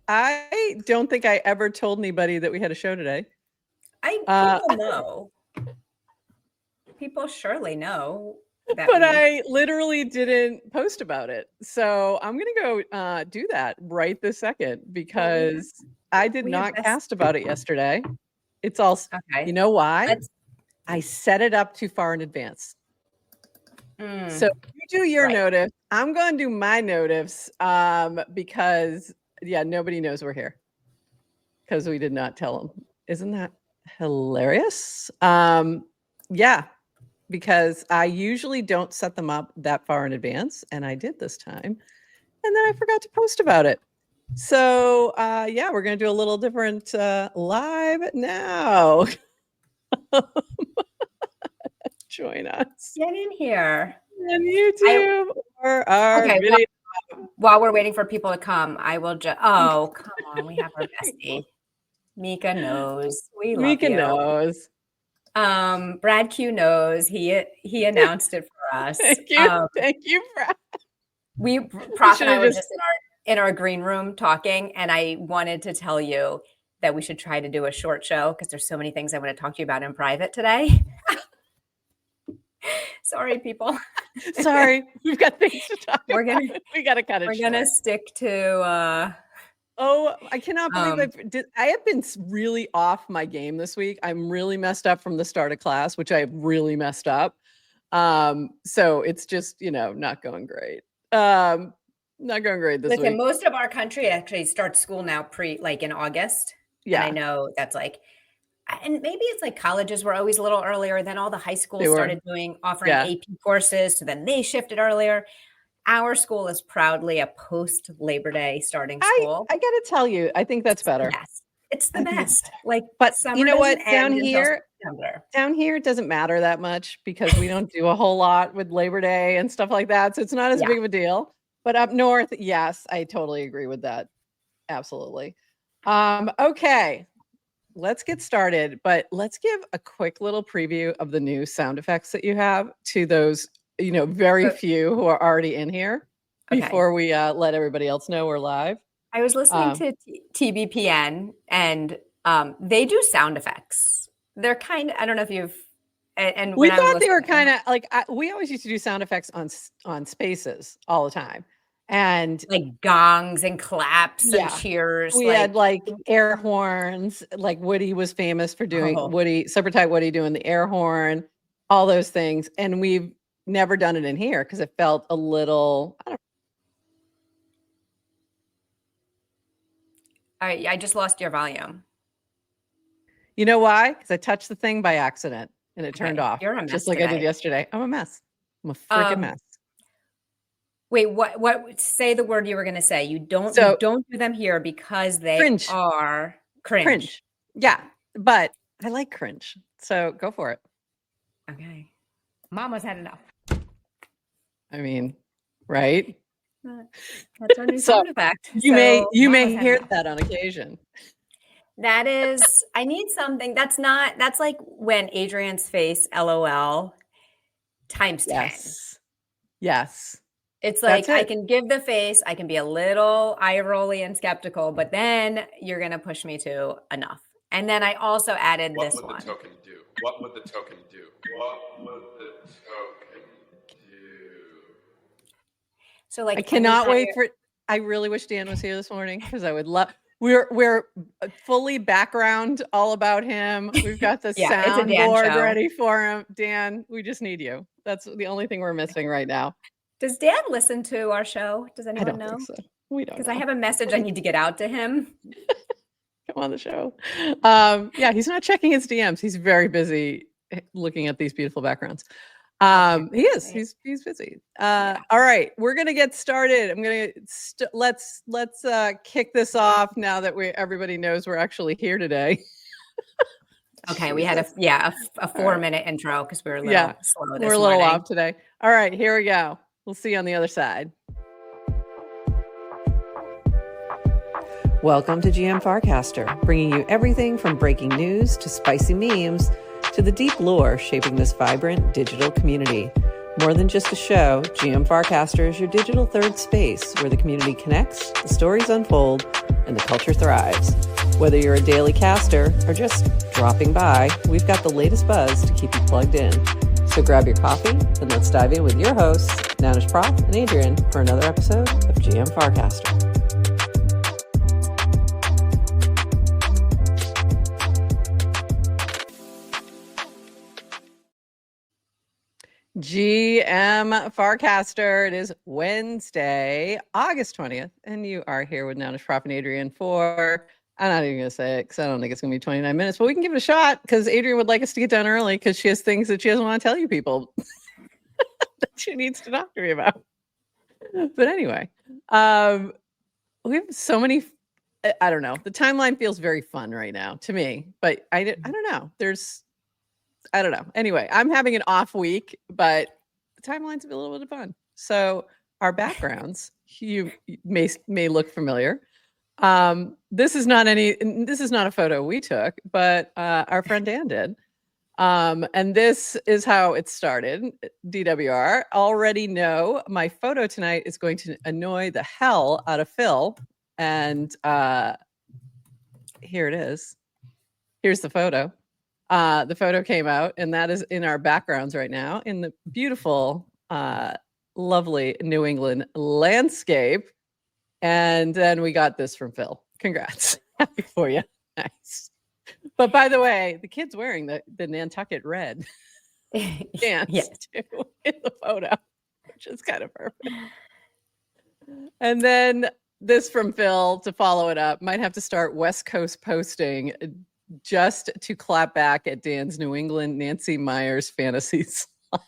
I don't think I ever told anybody that we had a show today. People know. People surely know. But I literally didn't post about it. So I'm going to go do that right this second because I did not cast about it yesterday. It's all, okay. You know why? I set it up too far in advance. So you do your notice. I'm going to do my notice because, nobody knows we're here because we did not tell them. Isn't that hilarious? Because I usually don't set them up that far in advance, and I did this time, and then I forgot to post about it. So, we're going to do a little different live now. Join us. Get in here. On YouTube or our video. While we're waiting for people to come, I will just, come on, we have our bestie. Mika knows. We love Mika you. knows. Brad Q knows. He announced it for us. Thank you. Thank you, Brad. Prof and I were just in our green room talking, and I wanted to tell you that we should try to do a short show because there's so many things I want to talk to you about in private today. Sorry, people. Sorry, we've got things to talk about. We got to cut it. We're gonna stick to. I cannot believe I have been really off my game this week. I'm really messed up from the start of class, which I have really messed up. So it's just, not going great. Not going great this week. Listen, most of our country actually starts school now in August. Yeah. And I know that's and maybe it's colleges were always a little earlier. Then all the high schools started offering AP courses. So then they shifted earlier. Our school is proudly a post-Labor Day starting school. I got to tell you, I think that's better. Yes, it's the best. But you know what? Down here, it doesn't matter that much because we don't do a whole lot with Labor Day and stuff like that. So it's not as big of a deal. But up north, yes, I totally agree with that. Absolutely. Okay, let's get started. But let's give a quick little preview of the new sound effects that you have to those very few who are already in here before we let everybody else know we're live. I was listening to TBPN and they do sound effects. They're kind of, I don't know if you've, and we thought they were kind of we always used to do sound effects on Spaces all the time. And gongs and claps and cheers. We had air horns, Woody was famous for doing Super Tight Woody doing the air horn, all those things. And we've never done it in here because it felt a little, I don't know. All right, I just lost your volume. You know why? Because I touched the thing by accident and it turned off. You're a mess just like today. I did yesterday. I'm a mess. I'm a freaking mess. Wait, what? Say the word you were going to say. You don't do them here because they are cringe. Yeah, but I like cringe. So go for it. Okay. Mama's had enough. I mean, right? That's our new sound effect. You may hear that on occasion. That is, I need something. That's like when Adrian's face, LOL, times 10. Yes. It's I can give the face, I can be a little eye-rolly and skeptical, but then you're going to push me to enough. And then I also added this one. What would the token do? What would the token do? What would the token do? So I cannot wait for. I really wish Dan was here this morning because I would love. We're fully background all about him. We've got the soundboard ready for him. Dan, we just need you. That's the only thing we're missing right now. Does Dan listen to our show? Does anyone know? Think so. We don't. Because I have a message I need to get out to him. Come on the show. He's not checking his DMs. He's very busy looking at these beautiful backgrounds. He is. He's busy. All right, we're gonna get started. I'm gonna let's kick this off now that everybody knows we're actually here today. Okay, we had a 4-minute intro because we were a little slow this morning. We're a little off today. All right, here we go. We'll see you on the other side. Welcome to GM Farcaster, bringing you everything from breaking news to spicy memes to the deep lore shaping this vibrant digital community. More than just a show, GM Farcaster is your digital third space where the community connects, the stories unfold, and the culture thrives. Whether you're a daily caster or just dropping by, we've got the latest buzz to keep you plugged in. So grab your coffee and let's dive in with your hosts, Nanish Prof and Adrian, for another episode of GM Farcaster. GM Farcaster. It is Wednesday, August 20th, and you are here with Nanish Prof and Adrian for, I'm not even going to say it because I don't think it's going to be 29 minutes, but we can give it a shot because Adrian would like us to get done early because she has things that she doesn't want to tell you people that she needs to talk to me about. But anyway, we have so many, I don't know. The timeline feels very fun right now to me, but I don't know. I don't know. Anyway, I'm having an off week, but the timeline's a little bit of fun. So our backgrounds, you may look familiar. This is not a photo we took, but our friend Dan did. And this is how it started. DWR. Already know my photo tonight is going to annoy the hell out of Phil. And here it is. Here's the photo. The photo came out, and that is in our backgrounds right now in the beautiful, lovely New England landscape. And then we got this from Phil. Congrats. Happy for you. Nice. But by the way, the kid's wearing the Nantucket red pants too in the photo, which is kind of perfect. And then this from Phil to follow it up. Might have to start West Coast posting just to clap back at Dan's New England Nancy Meyers fantasy slop.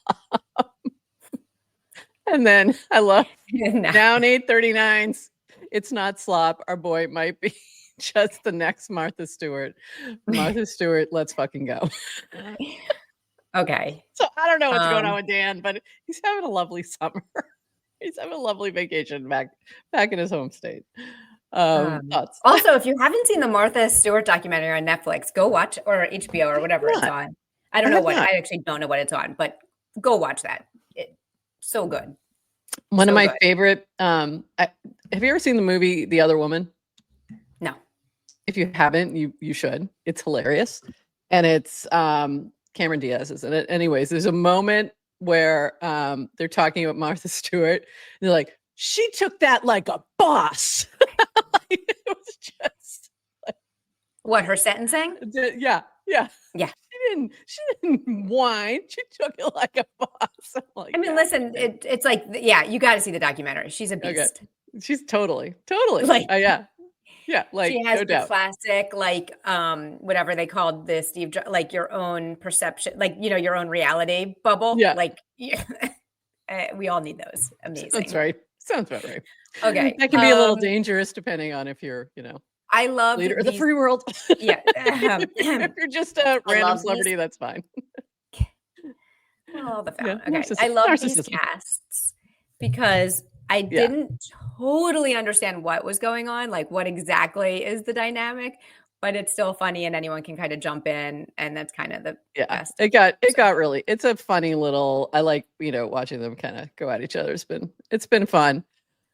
And then I love down 839s. It's not slop. Our boy might be just the next Martha Stewart. Martha Stewart, let's fucking go. Okay. So I don't know what's going on with Dan, but he's having a lovely summer. He's having a lovely vacation back in his home state. Thoughts? Also, if you haven't seen the Martha Stewart documentary on Netflix, go watch, or HBO or whatever it's on. I actually don't know what it's on, but go watch that. It's so good. One of my favorite. Have you ever seen the movie The Other Woman? No. If you haven't, you should. It's hilarious, and it's Cameron Diaz is in it. Anyways, there's a moment where they're talking about Martha Stewart. And they're like, she took that like a boss. It was just like, what, her sentencing? Yeah. She didn't whine. She took it like a boss. Like, listen, it's like, you got to see the documentary. She's a beast. Okay. She's totally like, like she has no the doubt. classic, like, whatever they called the Steve, like your own perception, like, your own reality bubble. Yeah. Like, we all need those. Amazing. That's right. Sounds about right. Okay. That can be a little dangerous depending on if you're, I love leader of the free world. Yeah. If you're just a random celebrity, that's fine. Oh, the fountain. Okay. I love these casts because I didn't totally understand what was going on, like what exactly is the dynamic, but it's still funny and anyone can kind of jump in, and that's kind of the best. It got really, it's a funny little, I like, watching them kind of go at each other. It's been fun.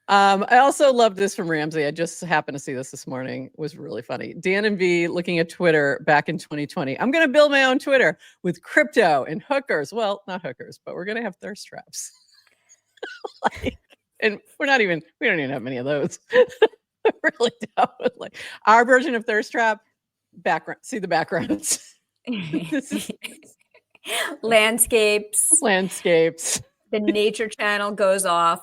I also love this from Ramsey. I just happened to see this morning. It was really funny. Dan and V looking at Twitter back in 2020. I'm going to build my own Twitter with crypto and hookers. Well, not hookers, but we're going to have thirst traps. And we don't even have many of those. Really don't. Like our version of thirst trap background. See the backgrounds. This is landscapes. The Nature Channel goes off.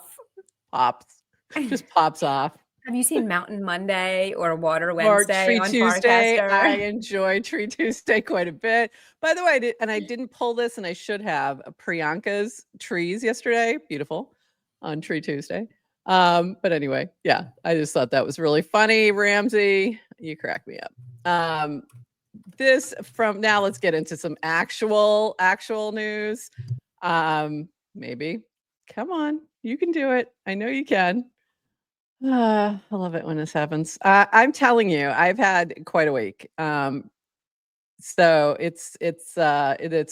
Just pops off. Have you seen Mountain Monday or Water Wednesday Tree on Tuesday? Farcaster? I enjoy Tree Tuesday quite a bit. By the way, I didn't pull this, and I should have. Priyanka's trees yesterday, beautiful, on Tree Tuesday. But anyway, I just thought that was really funny. Ramsey, you crack me up. Now let's get into some actual news. Maybe. Come on. You can do it. I know you can. I love it when this happens. I'm telling you, I've had quite a week. So it's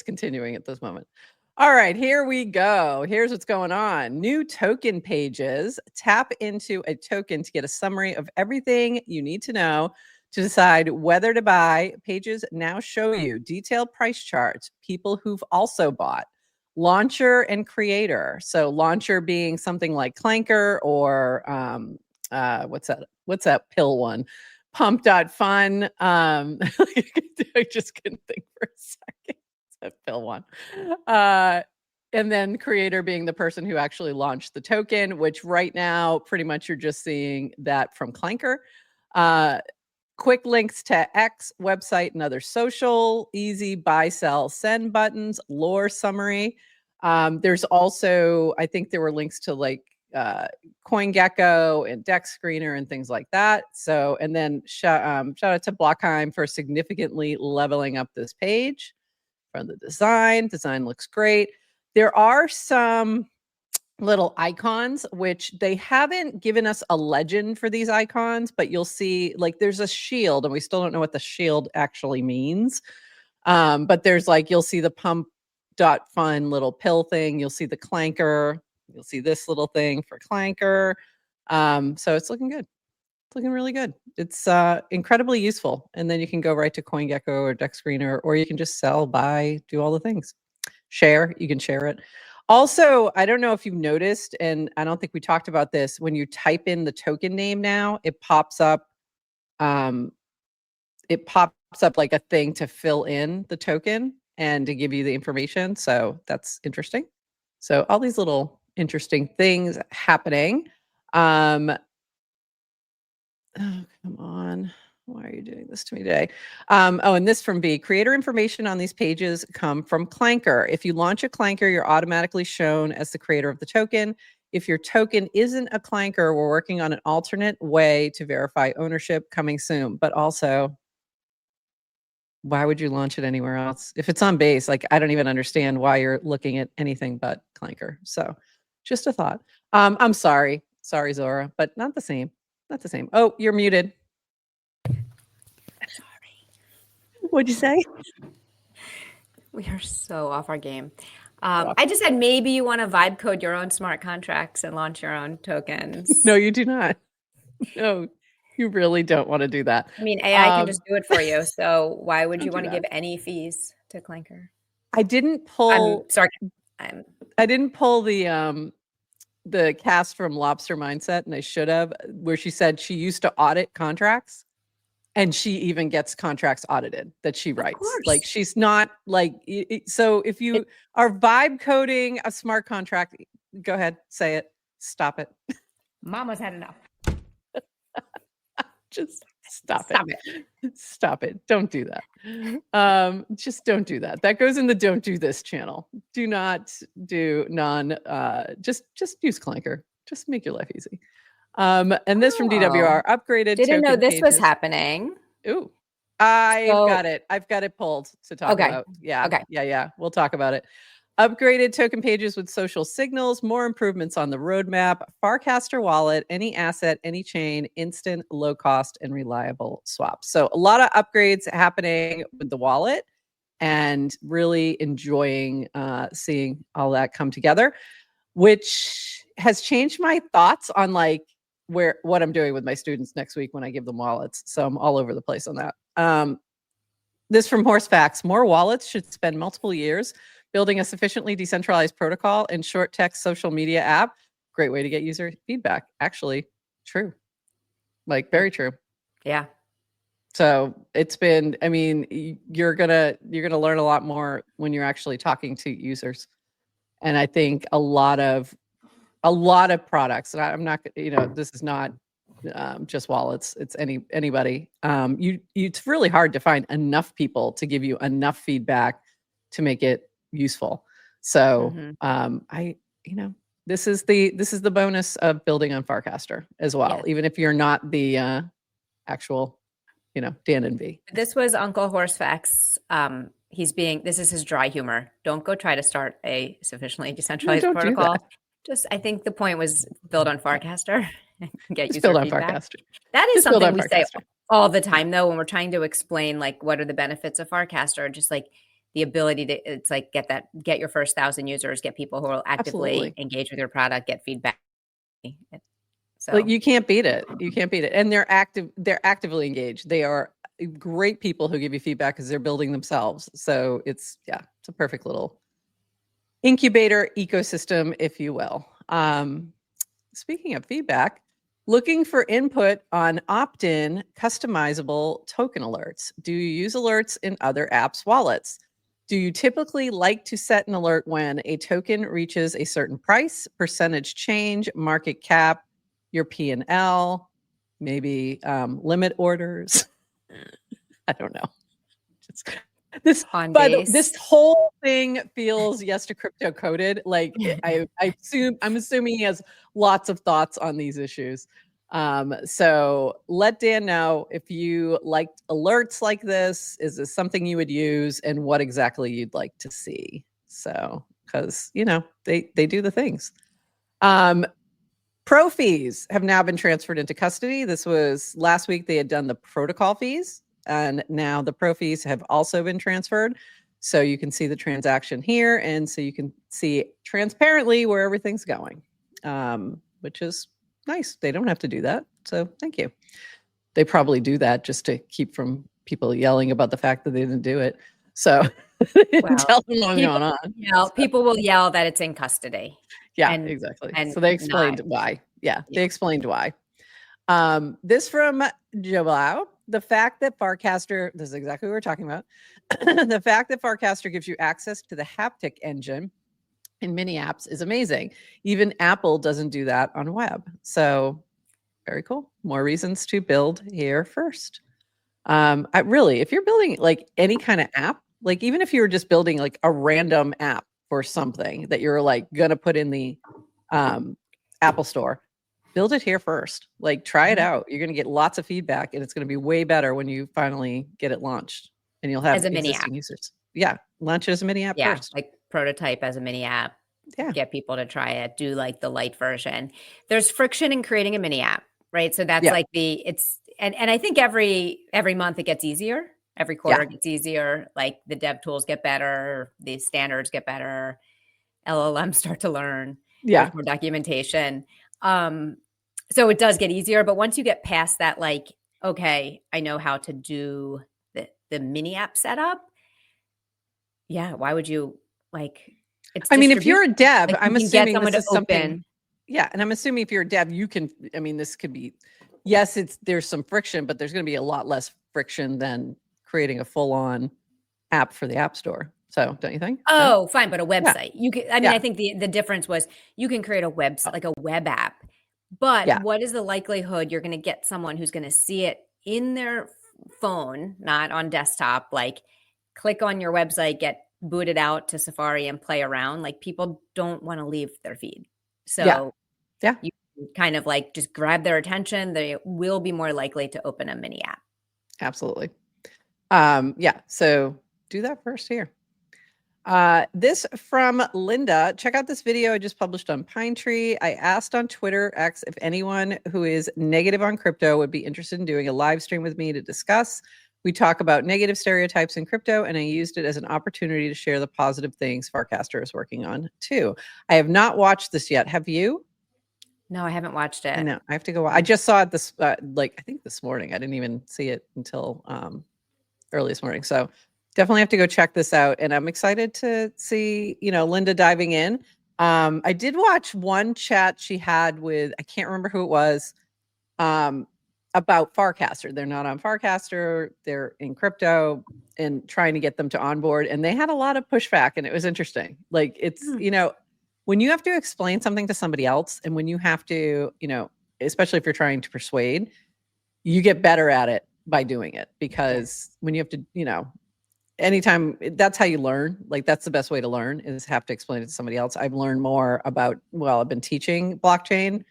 continuing at this moment. All right, here we go. Here's what's going on. New token pages. Tap into a token to get a summary of everything you need to know to decide whether to buy. Pages now show you detailed price charts, people who've also bought, launcher and creator. So launcher being something like Clanker or what's that pill one? Pump.fun. I just couldn't think for a second. That pill one. And then creator being the person who actually launched the token, which right now pretty much you're just seeing that from Clanker. Quick links to X, website, and other social, easy buy, sell, send buttons, lore summary. There's also, I think there were links to like CoinGecko and Dex Screener and things like that. So, and then shout out to Blockheim for significantly leveling up this page. From the design looks great. There are some little icons, which they haven't given us a legend for these icons, but you'll see like there's a shield and we still don't know what the shield actually means. But there's like, you'll see the pump.fun little pill thing. You'll see the Clanker. You'll see this little thing for Clanker. So it's looking good. It's looking really good. It's incredibly useful. And then you can go right to CoinGecko or Dex Screener, or you can just sell, buy, do all the things. Share, you can share it. Also, I don't know if you've noticed, and I don't think we talked about this, when you type in the token name now, it pops up like a thing to fill in the token and to give you the information. So that's interesting. So all these little interesting things happening. Oh, come on. Why are you doing this to me today? And this from B. Creator information on these pages come from Clanker. If you launch a Clanker, you're automatically shown as the creator of the token. If your token isn't a Clanker, we're working on an alternate way to verify ownership coming soon. But also, why would you launch it anywhere else? If it's on base, like I don't even understand why you're looking at anything but Clanker. So just a thought. I'm sorry. Sorry, Zora, but not the same. Not the same. Oh, you're muted. Sorry. What'd you say? We are so off our game. I just said maybe you want to vibe code your own smart contracts and launch your own tokens. No, you do not. No, you really don't want to do that. I mean, AI can just do it for you. So why would you want to give any fees to Clanker? I didn't pull. I'm sorry. I didn't pull the cast from Lobster Mindset, and I should have, where she said she used to audit contracts and she even gets contracts audited that she writes. Like she's not like, so if you are vibe coding a smart contract, go ahead, say it, stop it. Mama's had enough. Just stop it. Stop it. Don't do that. Just don't do that. That goes in the don't do this channel. Do not do just use Clanker. Just make your life easy. And this from DWR, upgraded. Didn't know this was happening. Ooh, got it. I've got it pulled to talk about. Yeah. Okay. Yeah. We'll talk about it. Upgraded token pages with social signals, more improvements on the roadmap, Farcaster wallet, any asset, any chain, instant, low cost, and reliable swaps. So a lot of upgrades happening with the wallet and really enjoying seeing all that come together, which has changed my thoughts on like what I'm doing with my students next week when I give them wallets. So I'm all over the place on that. This from Horsefacts, more wallets should spend multiple years building a sufficiently decentralized protocol and short text social media app. Great way to get user feedback. Actually, true. Like very true. Yeah. So it's been, I mean, you're gonna learn a lot more when you're actually talking to users. And I think a lot of products, and I'm not, this is not just wallets, it's anybody. It's really hard to find enough people to give you enough feedback to make it useful. So this is the bonus of building on Farcaster as well, even if you're not the actual Dan and V. This was Uncle Horsefacts. This is his dry humor. Don't go try to start a sufficiently decentralized protocol. I think the point was build on Farcaster and get user feedback. Farcaster. That is something we say all the time though, when we're trying to explain like what are the benefits of Farcaster, just like the ability to, it's like get your first 1,000 users, get people who will actively engage with your product, get feedback. So like you can't beat it. You can't beat it. And they're actively engaged. They are great people who give you feedback because they're building themselves. So it's a perfect little incubator ecosystem, if you will. Speaking of feedback, looking for input on opt-in customizable token alerts. Do you use alerts in other apps' wallets? Do you typically like to set an alert when a token reaches a certain price, percentage change, market cap, your P&L, maybe limit orders? I don't know. This whole thing feels yes to crypto coded. Like I'm assuming he has lots of thoughts on these issues. So let Dan know if you liked alerts like this. Is this something you would use, and what exactly you'd like to see? So, because they do the things. Pro fees have now been transferred into custody. This was last week. They had done the protocol fees, and now the pro fees have also been transferred. So you can see the transaction here, and so you can see transparently where everything's going, which is nice. They don't have to do that. So thank you. They probably do that just to keep from people yelling about the fact that they didn't do it. So tell them what's going on. People will yell that it's in custody. Yeah, exactly. And so they explained why. Yeah, they explained why. This from Joao. The fact that Farcaster, this is exactly what we're talking about. The fact that Farcaster gives you access to the haptic engine in mini apps is amazing. Even Apple doesn't do that on web. So very cool. More reasons to build here first. If you're building like any kind of app, like even if you were just building like a random app for something that you're like going to put in the Apple Store, build it here first. Like try it out. You're going to get lots of feedback, and it's going to be way better when you finally get it launched, and you'll have as a mini app. Users. Yeah, launch it as a mini app first. Like prototype as a mini app. Yeah, get people to try it. Do like the light version. There's friction in creating a mini app, right? So that's like and I think every month it gets easier. Every quarter it gets easier. Like the dev tools get better, the standards get better, LLMs start to learn. There's more documentation. So it does get easier, but once you get past that, like, okay, I know how to do the mini app setup. Yeah, why would you like? I mean, if you're a dev, I'm assuming this is something. Yeah, and I'm assuming if you're a dev, you can. I mean, this could be. Yes, there's some friction, but there's going to be a lot less friction than creating a full-on app for the App Store. So, don't you think? Oh, fine, but a website. You can. I mean, I think the difference was you can create a website, like a web app. But what is the likelihood you're going to get someone who's going to see it in their phone, not on desktop, like click on your website, get booted out to Safari and play around? Like people don't want to leave their feed. So you kind of like just grab their attention. They will be more likely to open a mini app. Absolutely. So do that first here. This from Linda. Check out this video I just published on Pine Tree. I asked on Twitter X if anyone who is negative on crypto would be interested in doing a live stream with me to discuss. We talk about negative stereotypes in crypto, and I used it as an opportunity to share the positive things Farcaster is working on too. I have not watched this yet. Have you? No, I haven't watched it. I know. I have to go. I just saw it this I think this morning. I didn't even see it until early this morning. So definitely have to go check this out. And I'm excited to see, Linda diving in. I did watch one chat she had with, I can't remember who it was, about Farcaster. They're not on Farcaster. They're in crypto and trying to get them to onboard. And they had a lot of pushback, and it was interesting. Like it's, when you have to explain something to somebody else, and when you have to, especially if you're trying to persuade, you get better at it by doing it, because when you have to, anytime, that's how you learn. Like that's the best way to learn, is have to explain it to somebody else. I've learned more about, I've been teaching blockchain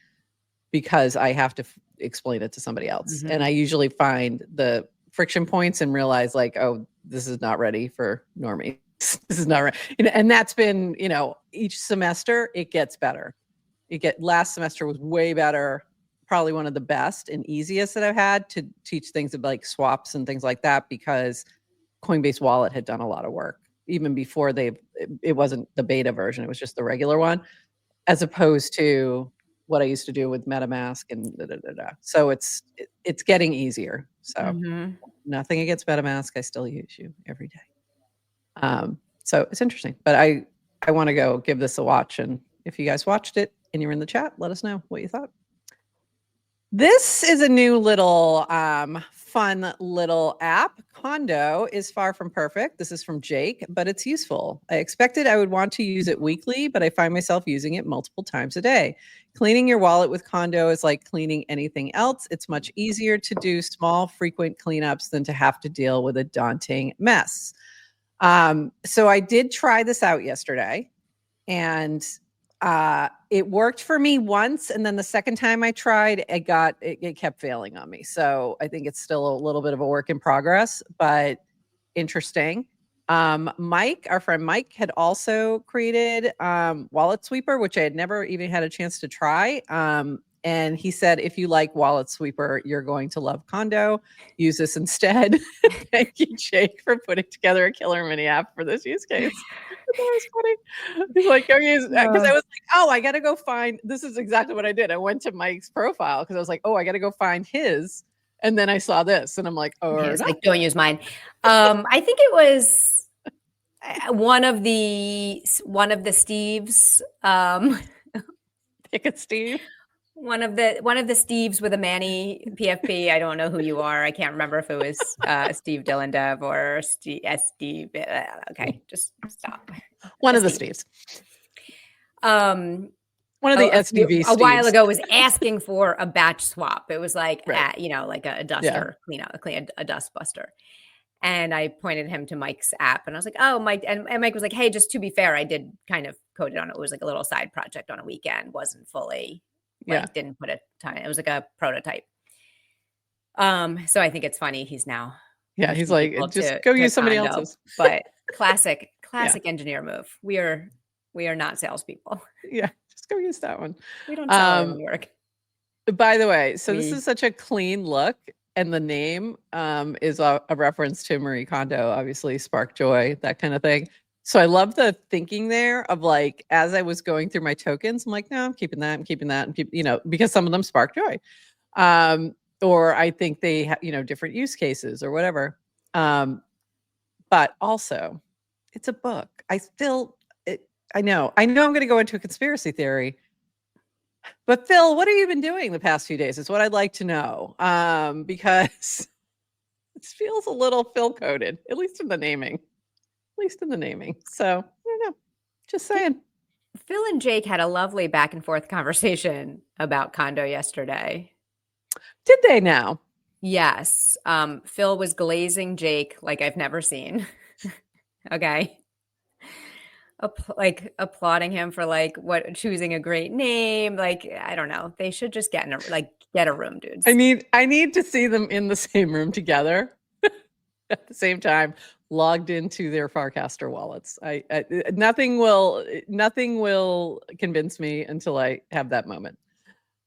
because I have to explain it to somebody else. And I usually find the friction points and realize like, oh, this is not ready for normies. This is not right. And that's been, each semester it gets better. Last semester was way better. Probably one of the best and easiest that I've had to teach things about like swaps and things like that, because Coinbase Wallet had done a lot of work even before it wasn't the beta version, it was just the regular one, as opposed to what I used to do with MetaMask and So it's getting easier. So nothing against MetaMask. I still use you every day. So it's interesting, but I want to go give this a watch. And if you guys watched it and you're in the chat, let us know what you thought. This is a new little fun little app. Kondo is far from perfect. This is from Jake, but it's useful. I expected I would want to use it weekly, but I find myself using it multiple times a day. Cleaning your wallet with Kondo is like cleaning anything else. It's much easier to do small, frequent cleanups than to have to deal with a daunting mess. So I did try this out yesterday, and it worked for me once, and then the second time I tried, it kept failing on me. So I think it's still a little bit of a work in progress, but interesting. Mike, our friend Mike, had also created Wallet Sweeper, which I had never even had a chance to try. And he said, if you like Wallet Sweeper, you're going to love Kondo. Use this instead. Thank you, Jake, for putting together a killer mini app for this use case. That was funny. He's like, because I was like, oh, I got to go find, this is exactly what I did. I went to Mike's profile because I was like, oh, I got to go find his. And then I saw this and I'm like, oh, it's like, don't use mine. I think it was one of the Steves. Pick it, Steve. One of the Steves with a Manny PFP. I don't know who you are. I can't remember if it was Steve Dylan Dev or Steve. Okay, just stop. One of the Steves. One of the SDV a while ago was asking for a batch swap. It was like like a duster clean a dust buster. And I pointed him to Mike's app, and I was like, "Oh, Mike." And Mike was like, "Hey, just to be fair, I did kind of code it on it. It was like a little side project on a weekend. Wasn't fully." Didn't put a time. It was like a prototype. So I think it's funny. He's now. Yeah, he's like, just go use somebody else's. But classic engineer move. We are not salespeople. Yeah, just go use that one. We don't sell our own work. By the way, so this is such a clean look, and the name is a reference to Marie Kondo, obviously Spark Joy, that kind of thing. So I love the thinking there of like, as I was going through my tokens, I'm like, no, I'm keeping that, and because some of them spark joy. Or I think they have, different use cases or whatever. But also it's a book. I know I'm going to go into a conspiracy theory, but Phil, what have you been doing the past few days is what I'd like to know. Because it feels a little Phil coded, at least in the naming. So I don't know. Just saying. Phil and Jake had a lovely back and forth conversation about Kondo yesterday. Did they now? Yes. Phil was glazing Jake like I've never seen. Okay. Applauding him for choosing a great name. Like, I don't know. They should just get a room, dudes. I need to see them in the same room together at the same time, logged into their Farcaster wallets. Nothing will convince me until I have that moment.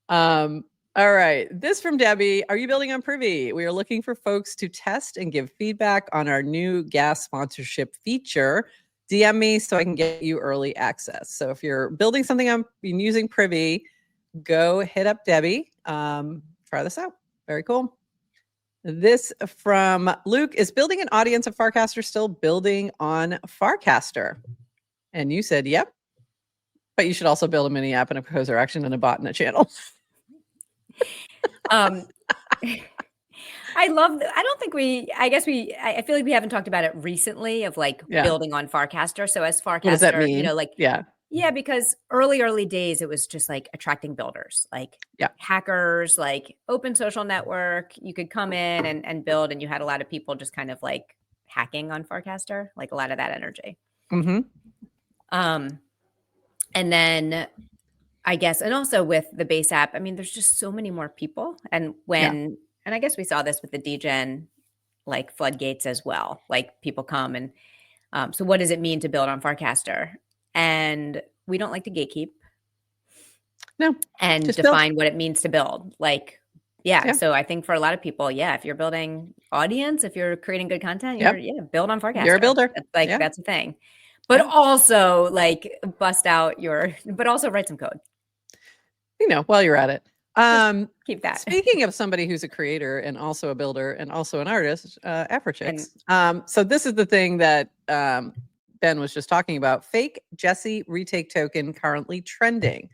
All right. This from Debbie. Are you building on Privy? We are looking for folks to test and give feedback on our new gas sponsorship feature. DM me so I can get you early access. So if you're building something on using Privy, go hit up Debbie. Try this out. Very cool. This from Luke. Is building an audience of Farcaster still building on Farcaster? And you said, yep. But you should also build a mini app and a proposer action and a bot and a channel. I feel like we haven't talked about it recently of building on Farcaster. So as Farcaster, what does that mean? Yeah, because early days, it was just attracting builders, hackers, open social network. You could come in and build, and you had a lot of people just kind of hacking on Farcaster, a lot of that energy. Mm-hmm. And then I guess, and also with the base app, I mean, there's just so many more people. And and I guess we saw this with the DGen, floodgates as well. People come and so what does it mean to build on Farcaster? And we don't like to gatekeep. No. And define what it means to build. Yeah. So I think for a lot of people, if you're building audience, if you're creating good content, build on Farcaster. You're a builder. That's a thing. But also but also write some code. While you're at it. Keep that. Speaking of somebody who's a creator and also a builder and also an artist, Afrochicks. So this is the thing that Ben was just talking about. Fake Jesse retake token currently trending.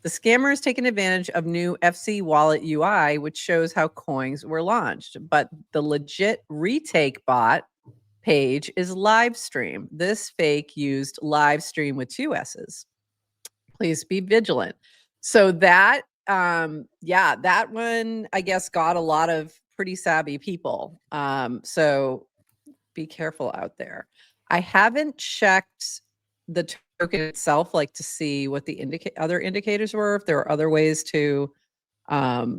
The scammer has taken advantage of new FC wallet UI, which shows how coins were launched. But the legit retake bot page is Livestream. This fake used Livestream with 2 S's. Please be vigilant. So that, that one, I guess, got a lot of pretty savvy people. So be careful out there. I haven't checked the token itself, like to see what the other indicators were, if there are other ways to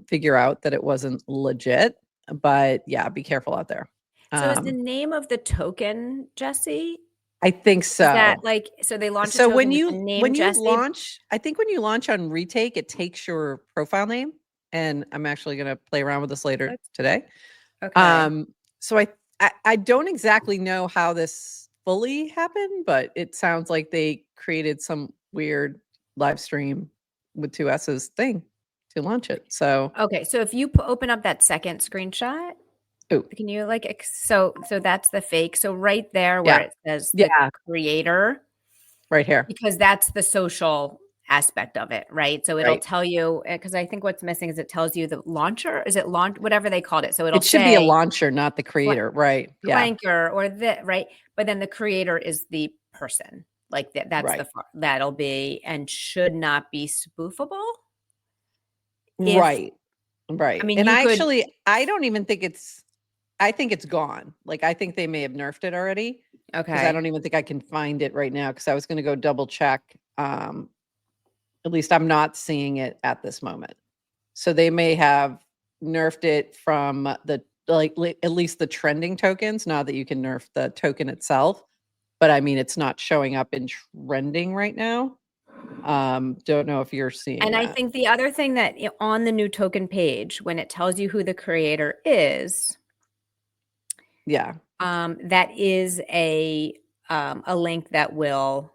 figure out that it wasn't legit. But be careful out there. So is the name of the token Jesse? I think so. Is that so they launched. So when you launch, I think when you launch on retake, it takes your profile name, and I'm actually going to play around with this later today. Okay. So I don't exactly know how this fully happened, but it sounds like they created some weird live stream with 2 S's thing to launch it. So okay, so if you open up that second screenshot. Can you so that's the fake. So right there where it says the creator. Right here. Because that's the social aspect of it, right? So it'll tell you, because I think what's missing is it tells you the launcher. Is it launch, whatever they called it. So it should be a launcher, not the creator, right? Clanker or right? But then the creator is the person. Like that's that'll be and should not be spoofable. Right. I mean, and I don't even think I think it's gone. Like, I think they may have nerfed it already. Okay. Because I don't even think I can find it right now, because I was going to go double check. At least I'm not seeing it at this moment. So they may have nerfed it from at least the trending tokens, now that you can nerf the token itself. But I mean, it's not showing up in trending right now. Don't know if you're seeing that. I think the other thing that on the new token page, when it tells you who the creator is, that is a link that will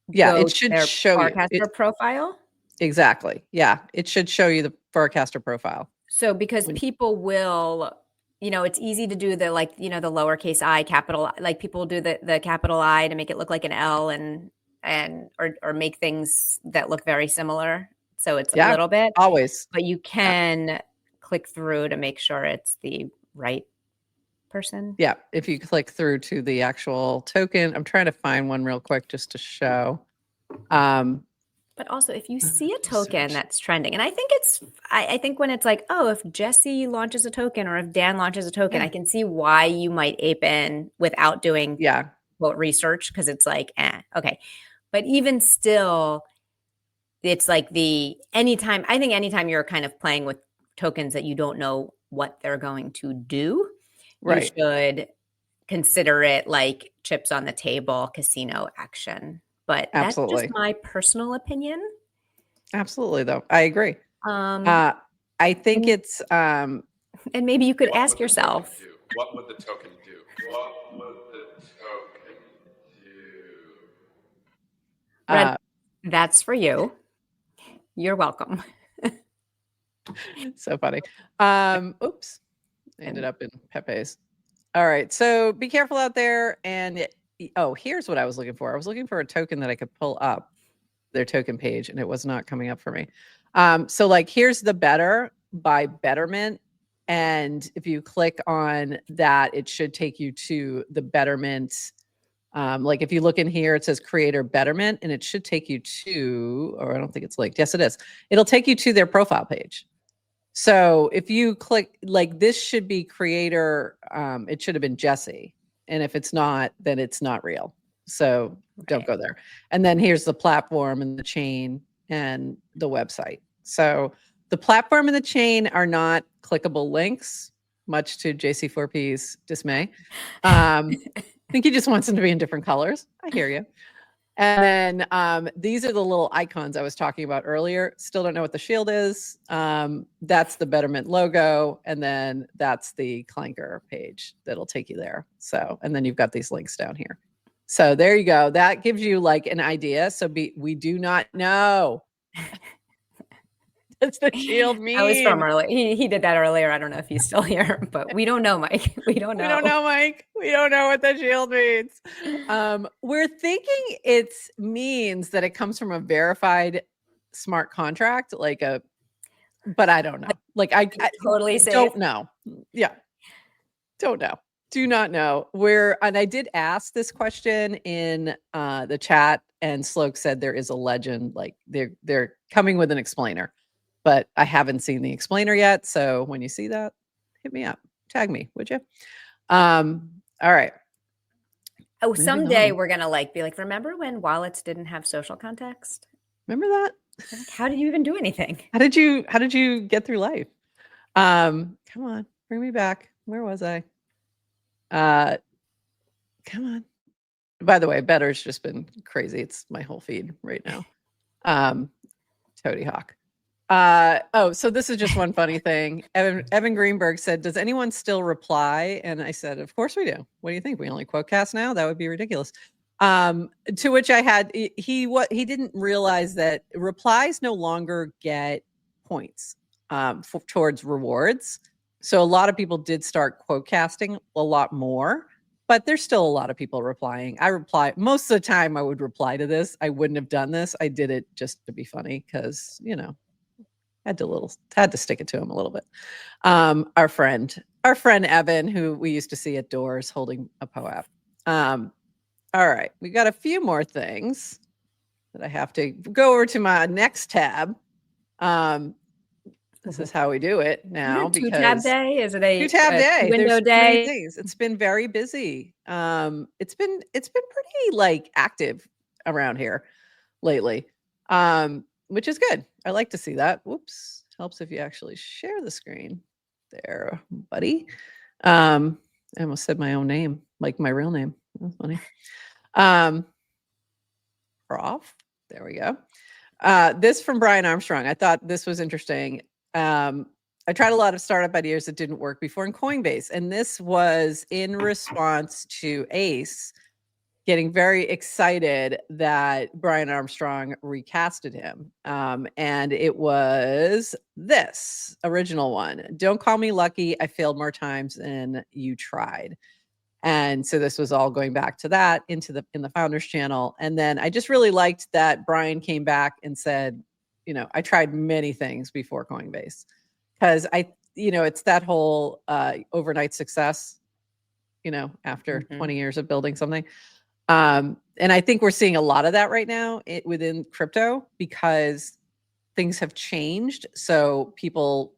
it should show you Farcaster profile. Exactly. Yeah, it should show you the Farcaster profile. So because people will, it's easy to do the the lowercase I, capital, like people do the capital I to make it look like an L or make things that look very similar. So it's a little bit always, but you can click through to make sure it's the right person. Yeah. If you click through to the actual token, I'm trying to find one real quick just to show. But also if you see a token that's trending, and I think when it's like, oh, if Jesse launches a token or if Dan launches a token, I can see why you might ape in without doing research, because it's like, okay. But even still, it's like anytime you're kind of playing with tokens that you don't know what they're going to do, you should consider it like chips on the table, casino action. But that's just my personal opinion. Absolutely, though. I agree. I think it's and maybe you could ask yourself, what would the token do? What would the token do? Red, that's for you. You're welcome. So funny. Oops. I ended up in Pepe's. All right. So be careful out there. And here's what I was looking for. I was looking for a token that I could pull up their token page, and it was not coming up for me. So here's the Better by Betterment. And if you click on that, it should take you to the Betterment. If you look in here, it says Creator Betterment, and it should take you to, or I don't think it's linked. Yes, it is. It'll take you to their profile page. So if you click, this should be creator, it should have been Jesse. And if it's not, then it's not real. So don't go there. And then here's the platform and the chain and the website. So the platform and the chain are not clickable links, much to JC4P's dismay. I think he just wants them to be in different colors. I hear you. And then these are the little icons I was talking about earlier. Still don't know what the shield is. That's the Betterment logo. And then that's the Clanker page that'll take you there. So, and then you've got these links down here. So there you go. That gives you like an idea. So we do not know. What's the shield mean? I was from earlier. He did that earlier. I don't know if he's still here, but we don't know, Mike. We don't know. We don't know, Mike. We don't know what the shield means. We're thinking it means that it comes from a verified smart contract, but I don't know. Like I totally don't know. Yeah. Don't know. Do not know. And I did ask this question in the chat, and Sloke said there is a legend, like they're coming with an explainer. But I haven't seen the explainer yet. So when you see that, hit me up. Tag me, would you? All right. Oh, someday we're going to be like, remember when wallets didn't have social context? Remember that? Like, how did you even do anything? How did you get through life? Come on, bring me back. Where was I? Come on. By the way, Better's just been crazy. It's my whole feed right now. Toady Hawk. So this is just one funny thing. Evan Greenberg said, does anyone still reply? And I said, of course we do. What do you think? We only quotecast now? That would be ridiculous. To which I had, he didn't realize that replies no longer get points towards rewards. So a lot of people did start quotecasting a lot more, but there's still a lot of people replying. I reply most of the time. I would reply to this. I wouldn't have done this. I did it just to be funny because, had to stick it to him a little bit. Our friend Evan, who we used to see at doors holding a POAP. All right, we got a few more things that I have to go over to my next tab. This is how we do it now. Is it a two-tab day? Is it a two-tab day? Window day? It's been very busy. It's been pretty active around here lately. Which is good. I like to see that. Whoops. Helps if you actually share the screen there, buddy. I almost said my own name, like my real name. That's funny. Prof. There we go. This from Brian Armstrong. I thought this was interesting. I tried a lot of startup ideas that didn't work before in Coinbase. And this was in response to Ace getting very excited that Brian Armstrong recasted him. And it was this original one. Don't call me lucky. I failed more times than you tried. And so this was all going back to that in the founders channel. And then I just really liked that Brian came back and said, I tried many things before Coinbase, because it's that whole overnight success, after 20 years of building something. And I think we're seeing a lot of that right now within crypto, because things have changed. So people,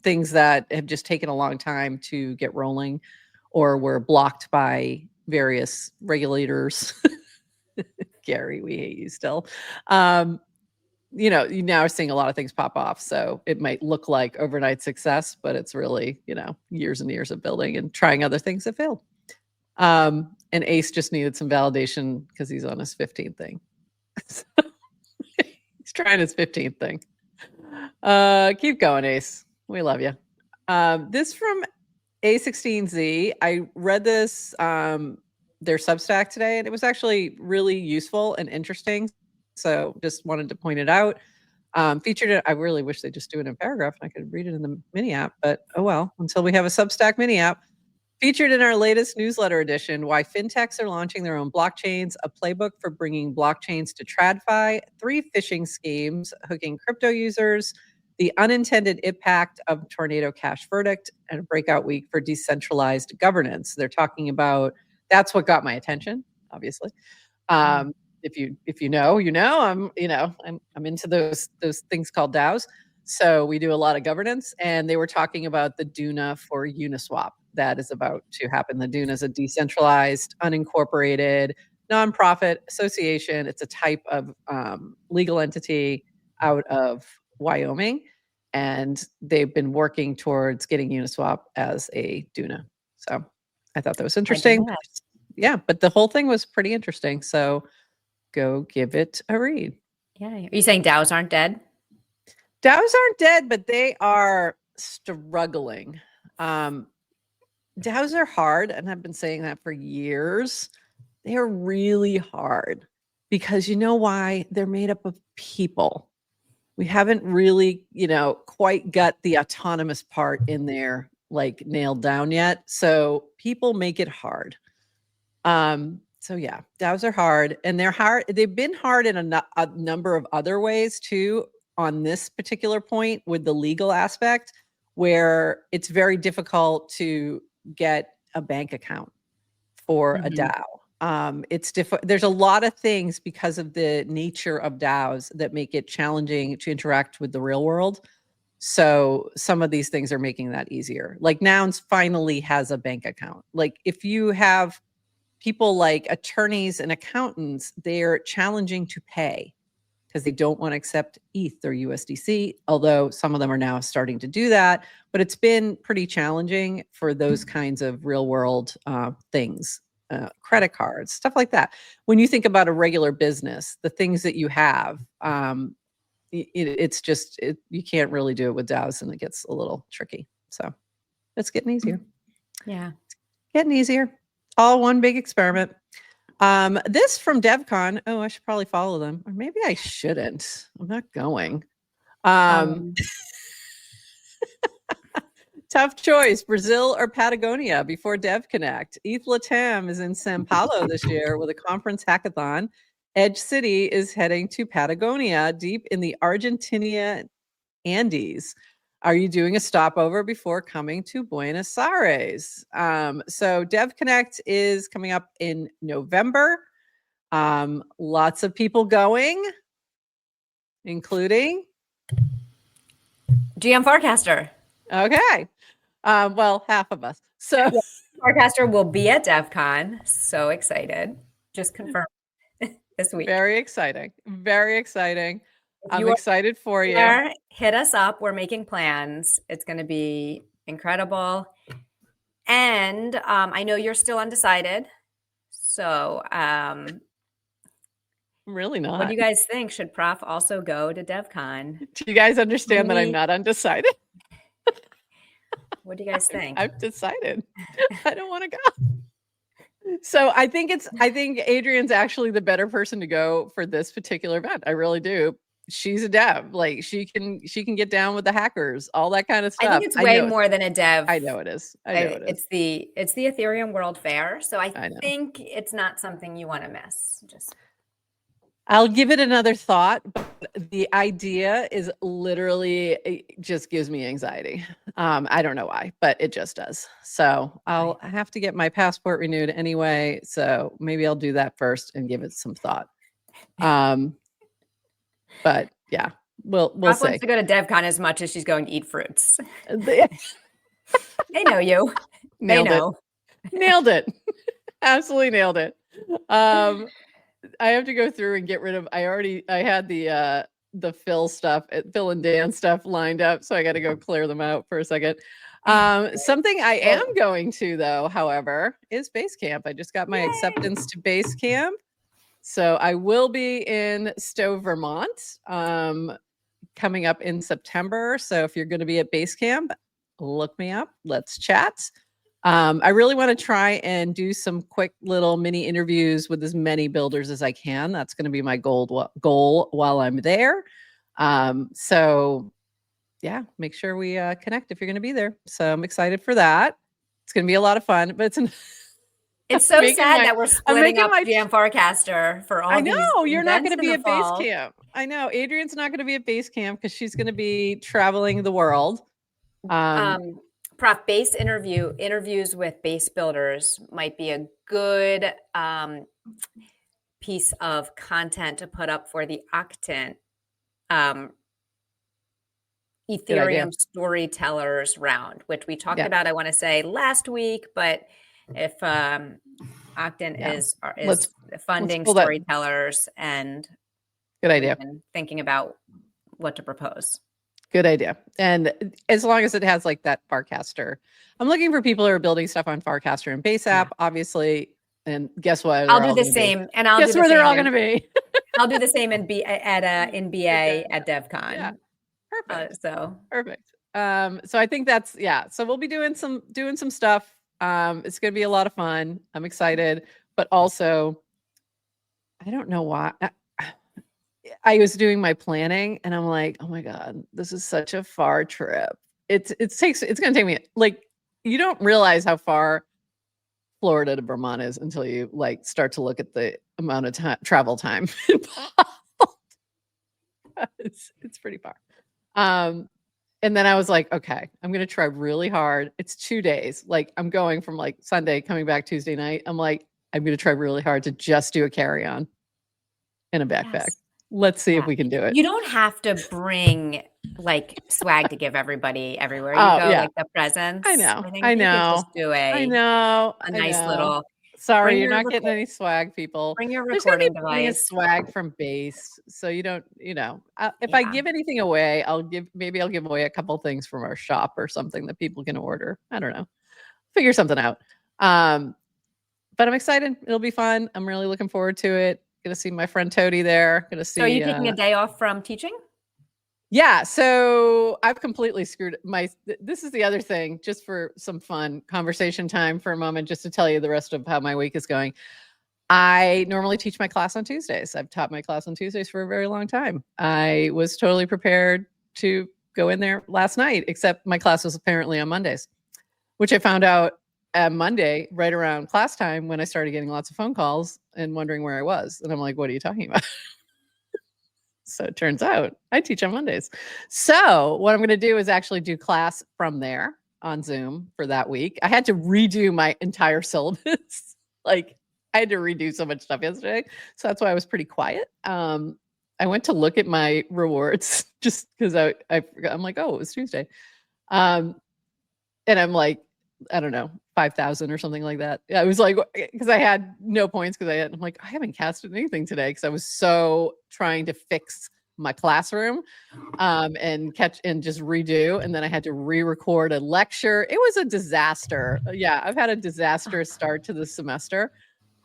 things that have just taken a long time to get rolling or were blocked by various regulators. Gary, we hate you still. You now are seeing a lot of things pop off. So it might look like overnight success, but it's really, years and years of building and trying other things that failed. And Ace just needed some validation because he's on his 15th thing. He's trying his 15th thing. Keep going, Ace. We love you. This from A16Z. I read this, their Substack today, and it was actually really useful and interesting. So just wanted to point it out. Featured it. I really wish they just do it in a paragraph and I could read it in the mini app, but oh well, until we have a Substack mini app. Featured in our latest newsletter edition, why fintechs are launching their own blockchains, a playbook for bringing blockchains to TradFi, 3 phishing schemes hooking crypto users, the unintended impact of Tornado Cash verdict, and a breakout week for decentralized governance. They're talking about, that's what got my attention, obviously. If you know, I'm into those things called DAOs. So we do a lot of governance, and they were talking about the DUNA for Uniswap. That is about to happen. The DUNA is a decentralized, unincorporated, nonprofit association. It's a type of legal entity out of Wyoming, and they've been working towards getting Uniswap as a DUNA. So I thought that was interesting. Yeah, but the whole thing was pretty interesting. So go give it a read. Yeah. Are you saying DAOs aren't dead? DAOs aren't dead, but they are struggling. DAOs are hard, and I've been saying that for years. They are really hard because you know why? They're made up of people. We haven't really, quite got the autonomous part in there like nailed down yet. So people make it hard. So yeah, DAOs are hard, and they're hard. They've been hard in a number of other ways too. On this particular point with the legal aspect, where it's very difficult to get a bank account for a DAO. There's a lot of things because of the nature of DAOs that make it challenging to interact with the real world. So some of these things are making that easier. Like Nouns finally has a bank account. Like if you have people like attorneys and accountants, they're challenging to pay because they don't want to accept ETH or USDC, although some of them are now starting to do that. But it's been pretty challenging for those kinds of real world things, credit cards, stuff like that. When you think about a regular business, the things that you have, it's just, you can't really do it with DAOs, and it gets a little tricky. So it's getting easier. Yeah. Getting easier. All one big experiment. This from DevCon. Oh, I should probably follow them. Or maybe I shouldn't. I'm not going. Tough choice, Brazil or Patagonia before DevConnect. ETH Latam is in Sao Paulo this year with a conference hackathon. Edge City is heading to Patagonia, deep in the Argentina Andes. Are you doing a stopover before coming to Buenos Aires? So DevConnect is coming up in November. Lots of people going, including GM Farcaster. Okay. Well, half of us. So yeah, Farcaster will be at DevCon. So excited. Just confirmed this week. Very exciting. Very exciting. I'm excited for you. Hit us up. We're making plans. It's going to be incredible. And I know you're still undecided. So really not. What do you guys think? Should Prof also go to DevCon? Do you guys understand that I'm not undecided? What do you guys think? I've decided. I don't want to go. So I think Adrian's actually the better person to go for this particular event. I really do. She's a dev. Like she can get down with the hackers, all that kind of stuff. I think it's way more than a dev. I know it is. It's the Ethereum World Fair. So I think it's not something you want to miss. I'll give it another thought, but the idea is literally, it just gives me anxiety. I don't know why, but it just does. So I'll have to get my passport renewed anyway. So maybe I'll do that first and give it some thought. But yeah, we'll see. Wants to go to DevCon as much as she's going to eat fruits. They know you. Nailed it. Absolutely nailed it. I have to go through and get rid of. I had the Phil and Dan stuff lined up, so I got to go clear them out for a second. Something I am going to though, however, is Basecamp. I just got my acceptance to Basecamp. So I will be in Stowe, Vermont, coming up in September. So if you're going to be at Basecamp, look me up. Let's chat. I really want to try and do some quick little mini interviews with as many builders as I can. That's going to be my goal while I'm there. So yeah, make sure we connect if you're going to be there. So I'm excited for that. It's going to be a lot of fun, but it's so sad that we're splitting up GM Farcaster for all these. I know you're not going to be at Basecamp. I know Adrian's not going to be at Basecamp because she's going to be traveling the world. Prof, base interviews with base builders might be a good piece of content to put up for the Octant Ethereum storytellers round, which we talked about, I want to say last week, but if Octant is funding storytellers and good idea, thinking about what to propose. Good idea. And as long as it has like that Farcaster, I'm looking for people who are building stuff on Farcaster and Base App. Obviously, And guess what? I'll do the same. And I'll guess where they're all going to be. I'll do the same in BA at DevCon. Yeah. Perfect. Perfect. So I think that's, so we'll be doing some stuff. It's going to be a lot of fun. I'm excited, but also I don't know why I was doing my planning and I'm like, oh my God, this is such a far trip. It's going to take me, like, you don't realize how far Florida to Vermont is until you like start to look at the amount of travel time involved. It's pretty far. And then I was like, okay, I'm going to try really hard. It's 2 days. Like I'm going from like Sunday, coming back Tuesday night. I'm like, I'm going to try really hard to just do a carry-on in a backpack. Yes. Let's see if we can do it. You don't have to bring like swag to give everybody everywhere you go, like the presents. I know. I know. Just do a nice little. Sorry, you're not getting any swag, people. Bring your recording device. Swag from base, so you don't. If I give anything away, I'll give away a couple things from our shop or something that people can order. I don't know. Figure something out. But I'm excited. It'll be fun. I'm really looking forward to it. Gonna see my friend Toady there. Gonna see. So are you taking a day off from teaching? Yeah, so I've completely screwed this is the other thing, just for some fun conversation time for a moment, just to tell you the rest of how my week is going. I normally teach my class on Tuesdays. I've taught my class on Tuesdays for a very long time. I was totally prepared to go in there last night, except my class was apparently on Mondays, which I found out on Monday, right around class time, when I started getting lots of phone calls and wondering where I was. And I'm like, what are you talking about? So it turns out I teach on Mondays. So what I'm going to do is actually do class from there on Zoom for that week. I had to redo my entire syllabus. Like I had to redo so much stuff yesterday. So that's why I was pretty quiet. I went to look at my rewards just because I'm like, oh, it was Tuesday. And I'm like, I don't know, 5,000 or something like that. Yeah, it was like, because I had no points I'm like, I haven't casted anything today because I was so trying to fix my classroom and just redo. And then I had to re-record a lecture. It was a disaster. Yeah, I've had a disastrous start to the semester.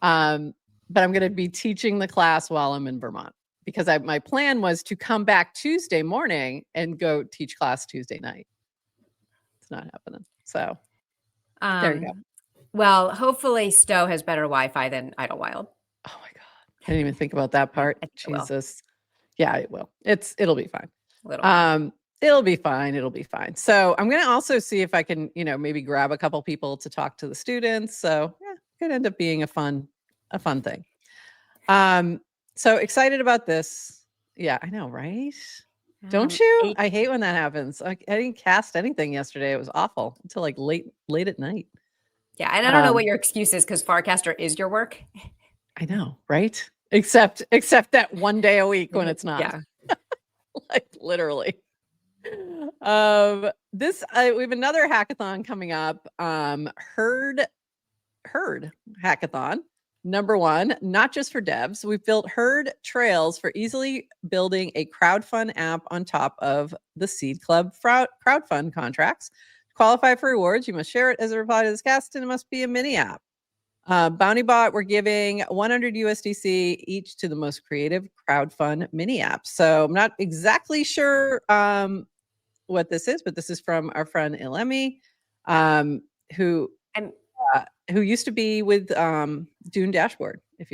But I'm going to be teaching the class while I'm in Vermont because my plan was to come back Tuesday morning and go teach class Tuesday night. It's not happening. So there you go. Well, hopefully Stowe has better Wi-Fi than Idlewild. Oh my God. I didn't even think about that part. Jesus. Yeah, it will. It'll be fine. It'll be fine. It'll be fine. So I'm going to also see if I can, maybe grab a couple people to talk to the students. So yeah, it could end up being a fun thing. So excited about this. Yeah, I know, right? Don't you? I hate when that happens. I didn't cast anything yesterday. It was awful until like late at night. Yeah, and I don't know what your excuse is because Farcaster is your work. I know, right? Except that one day a week when it's not. Yeah. Like literally. We have another hackathon coming up. Herd hackathon. Number 1, not just for devs. We've built Herd trails for easily building a crowdfund app on top of the Seed Club crowdfund contracts. To qualify for rewards, you must share it as a reply to this cast, and it must be a mini app. BountyBot, we're giving 100 USDC each to the most creative crowdfund mini app. So I'm not exactly sure what this is, but this is from our friend Ilemi, who used to be with Dune Dashboard. I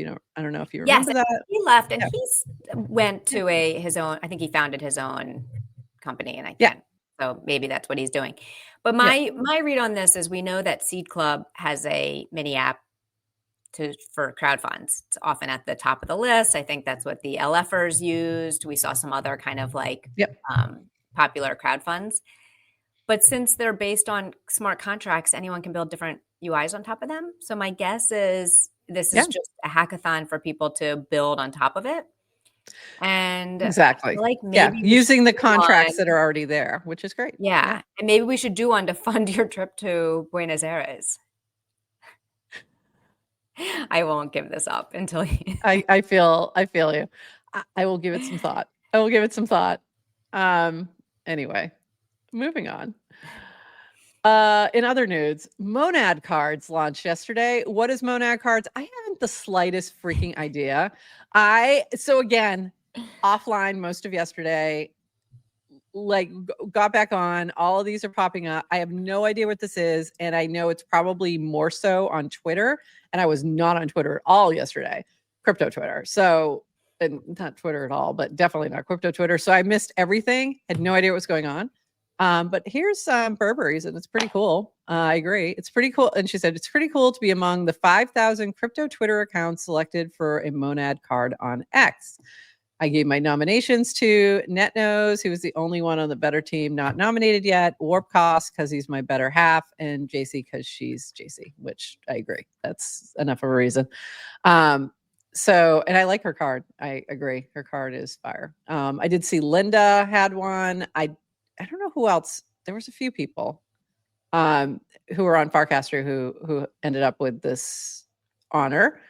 don't know if you remember that. He left and he's went to his own. I think he founded his own company, and so maybe that's what he's doing. But my read on this is we know that Seed Club has a mini app for crowdfunds. It's often at the top of the list. I think that's what the LFers used. We saw some other kind of popular crowdfunds. But since they're based on smart contracts, anyone can build different UIs on top of them. So my guess is this is just a hackathon for people to build on top of it. And exactly, using the contracts that are already there, which is great. Yeah. And maybe we should do one to fund your trip to Buenos Aires. I won't give this up until I feel you. I will give it some thought. Anyway, moving on. In other news, Monad cards launched yesterday. What is Monad cards? I haven't the slightest freaking idea. So again, offline most of yesterday, like got back on. All of these are popping up. I have no idea what this is, and I know it's probably more so on Twitter. And I was not on Twitter at all yesterday, crypto Twitter. So, and not Twitter at all, but definitely not crypto Twitter. So I missed everything. Had no idea what was going on. But here's some Burberry's, and it's pretty cool. I agree. It's pretty cool. And she said, it's pretty cool to be among the 5,000 crypto Twitter accounts selected for a Monad card on X. I gave my nominations to NetNose, who was the only one on the better team not nominated yet, Warp Cost, because he's my better half, and JC, because she's JC, which I agree. That's enough of a reason. So, and I like her card. I agree. Her card is fire. I did see Linda had one. I don't know who else. There was a few people who were on Farcaster who ended up with this honor,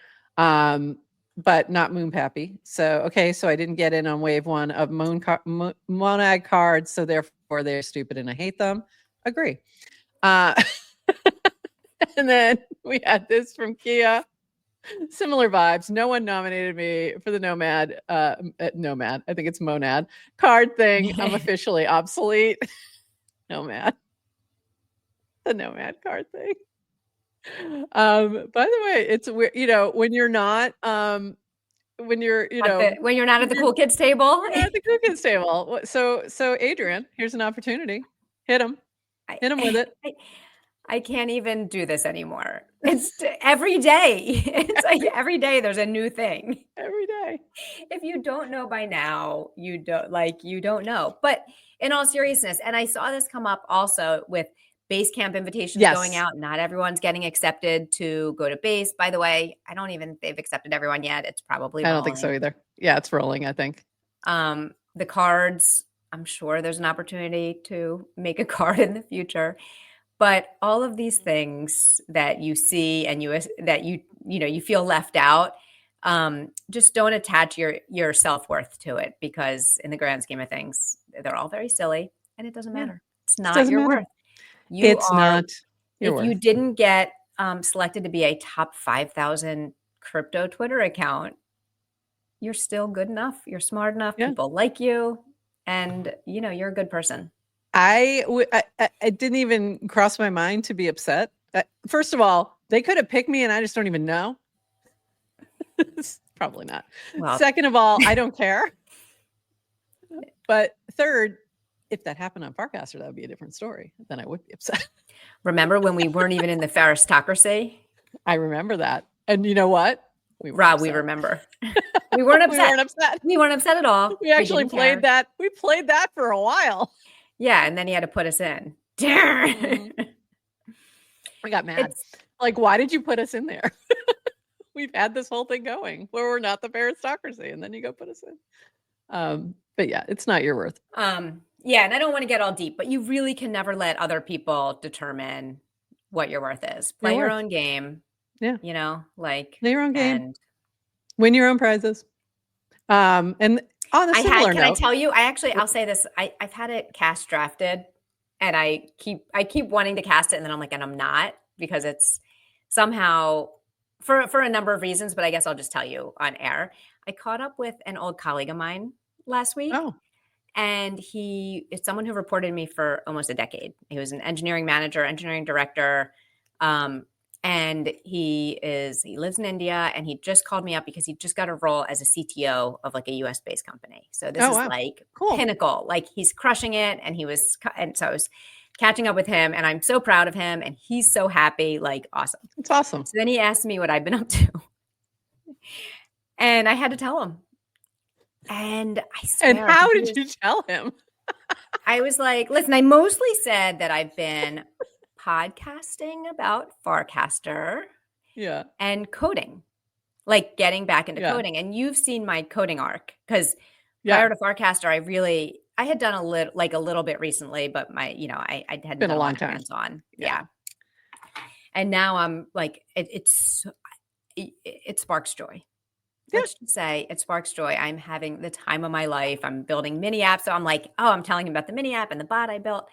but not Moonpappy. So, okay, so I didn't get in on wave one of Monad cards, so therefore they're stupid and I hate them. Agree. And then we had this from Kia. Similar vibes. No one nominated me for the Nomad. Nomad. I think it's Monad card thing. I'm officially obsolete. Nomad. The Nomad card thing. By the way, it's weird. When you're not. When you're not at the cool kids table. At the cool kids table. So Adrian, here's an opportunity. Hit him. Hit him with it. I can't even do this anymore. It's every day. It's like every day there's a new thing. Every day. If you don't know by now, you don't know. But in all seriousness, and I saw this come up also with base camp invitations going out. Not everyone's getting accepted to go to base. By the way, I don't even think they've accepted everyone yet. It's probably rolling. I don't think so either. Yeah, it's rolling, I think. The cards, I'm sure there's an opportunity to make a card in the future. But all of these things that you see and you feel left out, just don't attach your self-worth to it, because in the grand scheme of things, they're all very silly and it doesn't matter. It's not your worth. It's not your worth. If you didn't get selected to be a top 5,000 crypto Twitter account, you're still good enough. You're smart enough. Yeah. People like you, and you're a good person. It didn't even cross my mind to be upset. First of all, they could have picked me and I just don't even know. Probably not. Well, second of all, I don't care. But third, if that happened on Farcaster, that would be a different story. Then I would be upset. Remember when we weren't even in the Farcastocracy? I remember that. And you know what? We remember. We weren't upset. We weren't upset at all. We actually played that. We played that for a while. Yeah, and then he had to put us in. I got mad. Like, why did you put us in there? We've had this whole thing going where we're not the Farcastocracy, and then you go put us in. But yeah, it's not your worth. Yeah, and I don't want to get all deep, but you really can never let other people determine what your worth is. Play your own game. Yeah. Play your own game. Win your own prizes. And on a similar note, can I tell you? I'll say this. I've had it cast drafted, and I keep wanting to cast it, and then I'm like, and I'm not, because it's somehow for a number of reasons. But I guess I'll just tell you on air. I caught up with an old colleague of mine last week. Oh. And it's someone who reported to me for almost a decade. He was an engineering manager, engineering director. And he lives in India, and he just called me up because he just got a role as a CTO of like a US based company. So this is like cool. Pinnacle, like he's crushing it. And so I was catching up with him, and I'm so proud of him, and he's so happy, like awesome. It's awesome. So then he asked me what I've been up to, and I had to tell him. And I swear. And how did you tell him? I was like, listen, I mostly said that I've been podcasting about Farcaster and coding, like getting back into coding. And you've seen my coding arc, because prior to Farcaster, I had done a little bit recently, but I hadn't been done a long time hands-on. Yeah. And now I'm like, it sparks joy. Let's just say it sparks joy. I'm having the time of my life. I'm building mini apps. So I'm like, I'm telling him about the mini app and the bot I built.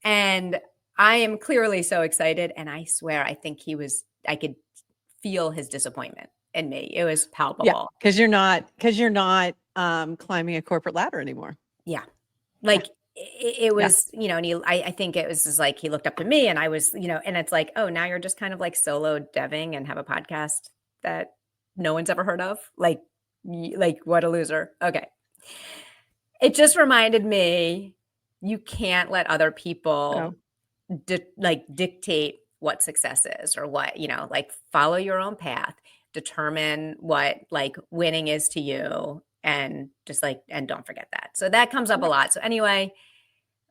And I am clearly so excited. And I swear, I think I could feel his disappointment in me. It was palpable. Yeah, because you're not climbing a corporate ladder anymore. Yeah. Like it was, you know, and I think it was just like, he looked up to me and I was, you know, and it's like, oh, now you're just kind of like solo deving and have a podcast that no one's ever heard of. Like what a loser. Okay. It just reminded me, you can't let other people dictate what success is or what, you know, like follow your own path, determine what like winning is to you, and just like, and don't forget that. So that comes up a lot. So anyway,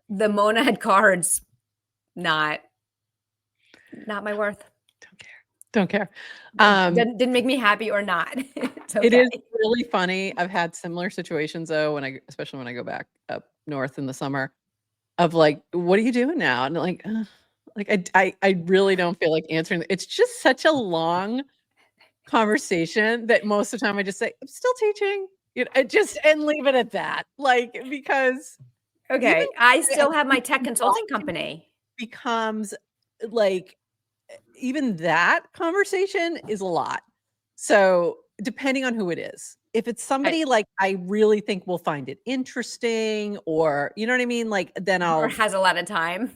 the monad cards, not my worth. Don't care. Didn't make me happy or not. It is really funny. I've had similar situations though, especially when I go back up north in the summer, of like, what are you doing now? And like I really don't feel like answering. It's just such a long conversation that most of the time I just say, I'm still teaching. You know, and leave it at that. Like, because I still have my tech consulting company. Becomes like, even that conversation is a lot. So depending on who it is, if it's somebody like I really think will find it interesting, or you know what I mean, like then or has a lot of time.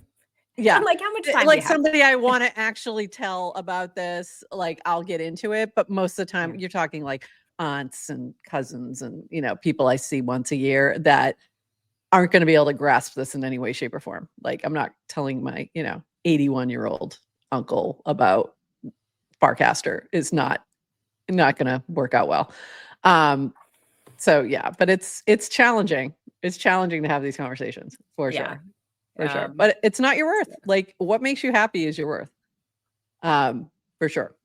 Yeah, I'm like, how much time? Like somebody I want to actually tell about this, like I'll get into it. But most of the time, you're talking like aunts and cousins and you know people I see once a year that aren't going to be able to grasp this in any way, shape, or form. Like I'm not telling my 81-year-old uncle about Farcaster. Is not going to work out well. So yeah, but it's challenging. It's challenging to have these conversations for sure. For sure. But it's not your worth. Like what makes you happy is your worth. For sure.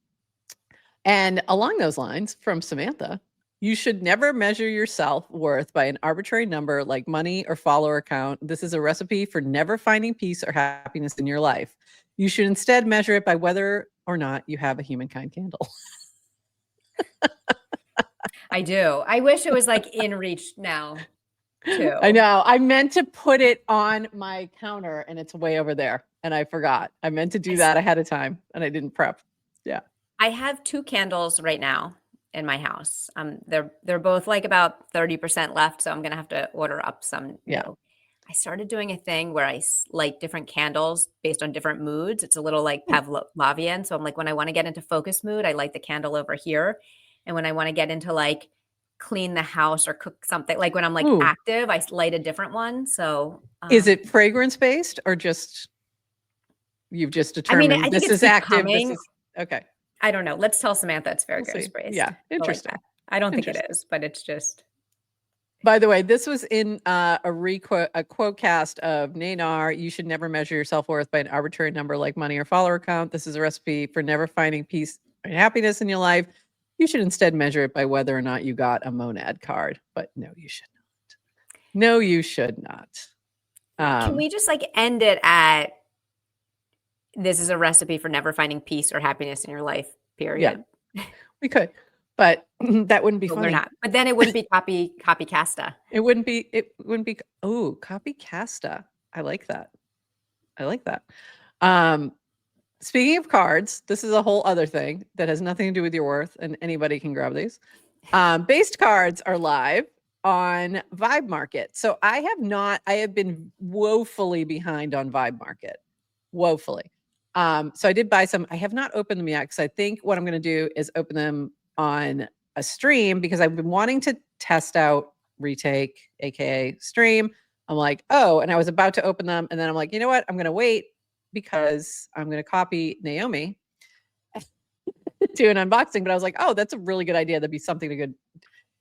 And along those lines from Samantha, you should never measure your self-worth by an arbitrary number like money or follower count. This is a recipe for never finding peace or happiness in your life. You should instead measure it by whether or not you have a humankind candle. I do. I wish it was like in reach now, too. I know. I meant to put it on my counter and it's way over there. And I forgot. I meant to do that ahead of time and I didn't prep. Yeah. I have 2 candles right now in my house. They're both like about 30% left. So I'm going to have to order up some. Yeah. I started doing a thing where I light different candles based on different moods. It's a little like Pavlovian. So I'm like, when I want to get into focus mood, I light the candle over here. And when I want to get into like clean the house or cook something, like when I'm like active, I light a different one. So is it fragrance based or just you've just determined I think this is active? This is, okay. I don't know. Let's tell Samantha it's fragrance based. Yeah. Interesting. Like I don't think it is, but it's just. By the way, this was in a quote cast of Naynar. You should never measure your self-worth by an arbitrary number like money or follower count. This is a recipe for never finding peace and happiness in your life. You should instead measure it by whether or not you got a monad card. But no, you should not. No, you should not. Can we just like end it at this is a recipe for never finding peace or happiness in your life, period? Yeah, we could. But that wouldn't be funny. They're not. But then it wouldn't be copycasta. It wouldn't be. Oh, copycasta. I like that. Speaking of cards, this is a whole other thing that has nothing to do with your worth, and anybody can grab these. Based cards are live on Vibe Market. So I have been woefully behind on Vibe Market. Woefully. So I did buy some. I have not opened them yet because I think what I'm going to do is open them on a stream because I've been wanting to test out Retake, aka stream. I'm like, and I was about to open them. And then I'm like, you know what? I'm going to wait because I'm going to copy Naomi do an unboxing. But I was like, that's a really good idea. That'd be something to good.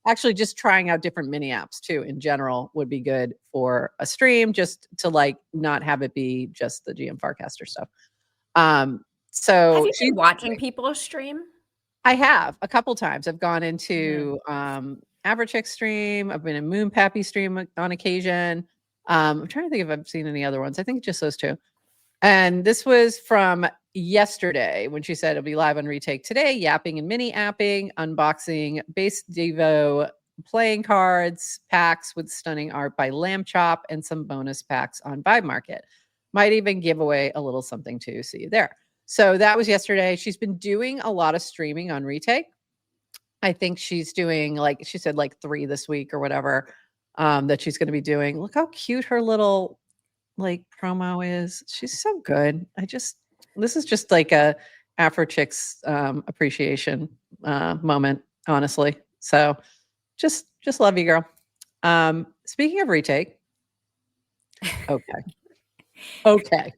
Actually, just trying out different mini apps too in general would be good for a stream, just to like not have it be just the GM Farcaster stuff. So have you been watching people stream? I have a couple times. I've gone into Averchick stream. I've been in Moon Pappy stream on occasion. I'm trying to think if I've seen any other ones. I think just those 2. And this was from yesterday when she said it'll be live on Retake today, yapping and mini apping, unboxing base Devo playing cards, packs with stunning art by Lamb Chop, and some bonus packs on Vibe Market. Might even give away a little something too. See you there. So that was yesterday. She's been doing a lot of streaming on Retake. I think she's doing, like she said, like 3 this week or whatever, that she's going to be doing. Look how cute her little like promo is. She's so good. This is just like a Afro Chicks appreciation moment, honestly. So just love you, girl. Speaking of Retake. Okay.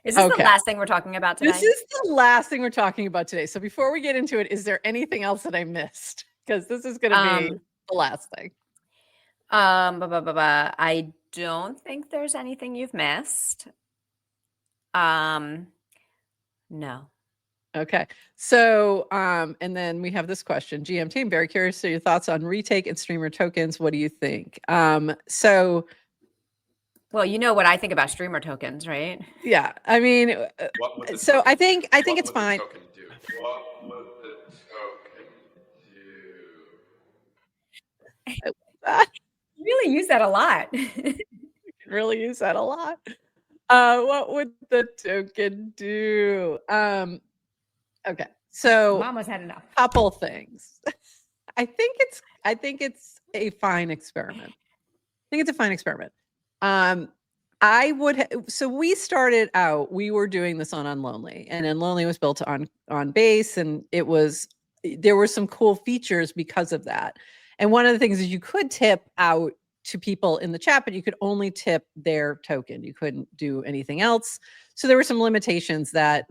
Is this the last thing we're talking about today? This is the last thing we're talking about today. So before we get into it, is there anything else that I missed? Because this is going to be the last thing. I don't think there's anything you've missed. No. Okay. So, and then we have this question. GM team, very curious to your thoughts on Retake and streamer tokens. What do you think? Well, you know what I think about streamer tokens, right? Yeah. I mean, so I think it's fine. What would the token do? You really use that a lot. Really use that a lot. What would the token do? Okay. So Mama's had enough. Couple things. I think it's a fine experiment. So we started out, we were doing this on Unlonely, and Unlonely was built on base, and there were some cool features because of that. And one of the things is you could tip out to people in the chat, but you could only tip their token. You couldn't do anything else. So there were some limitations that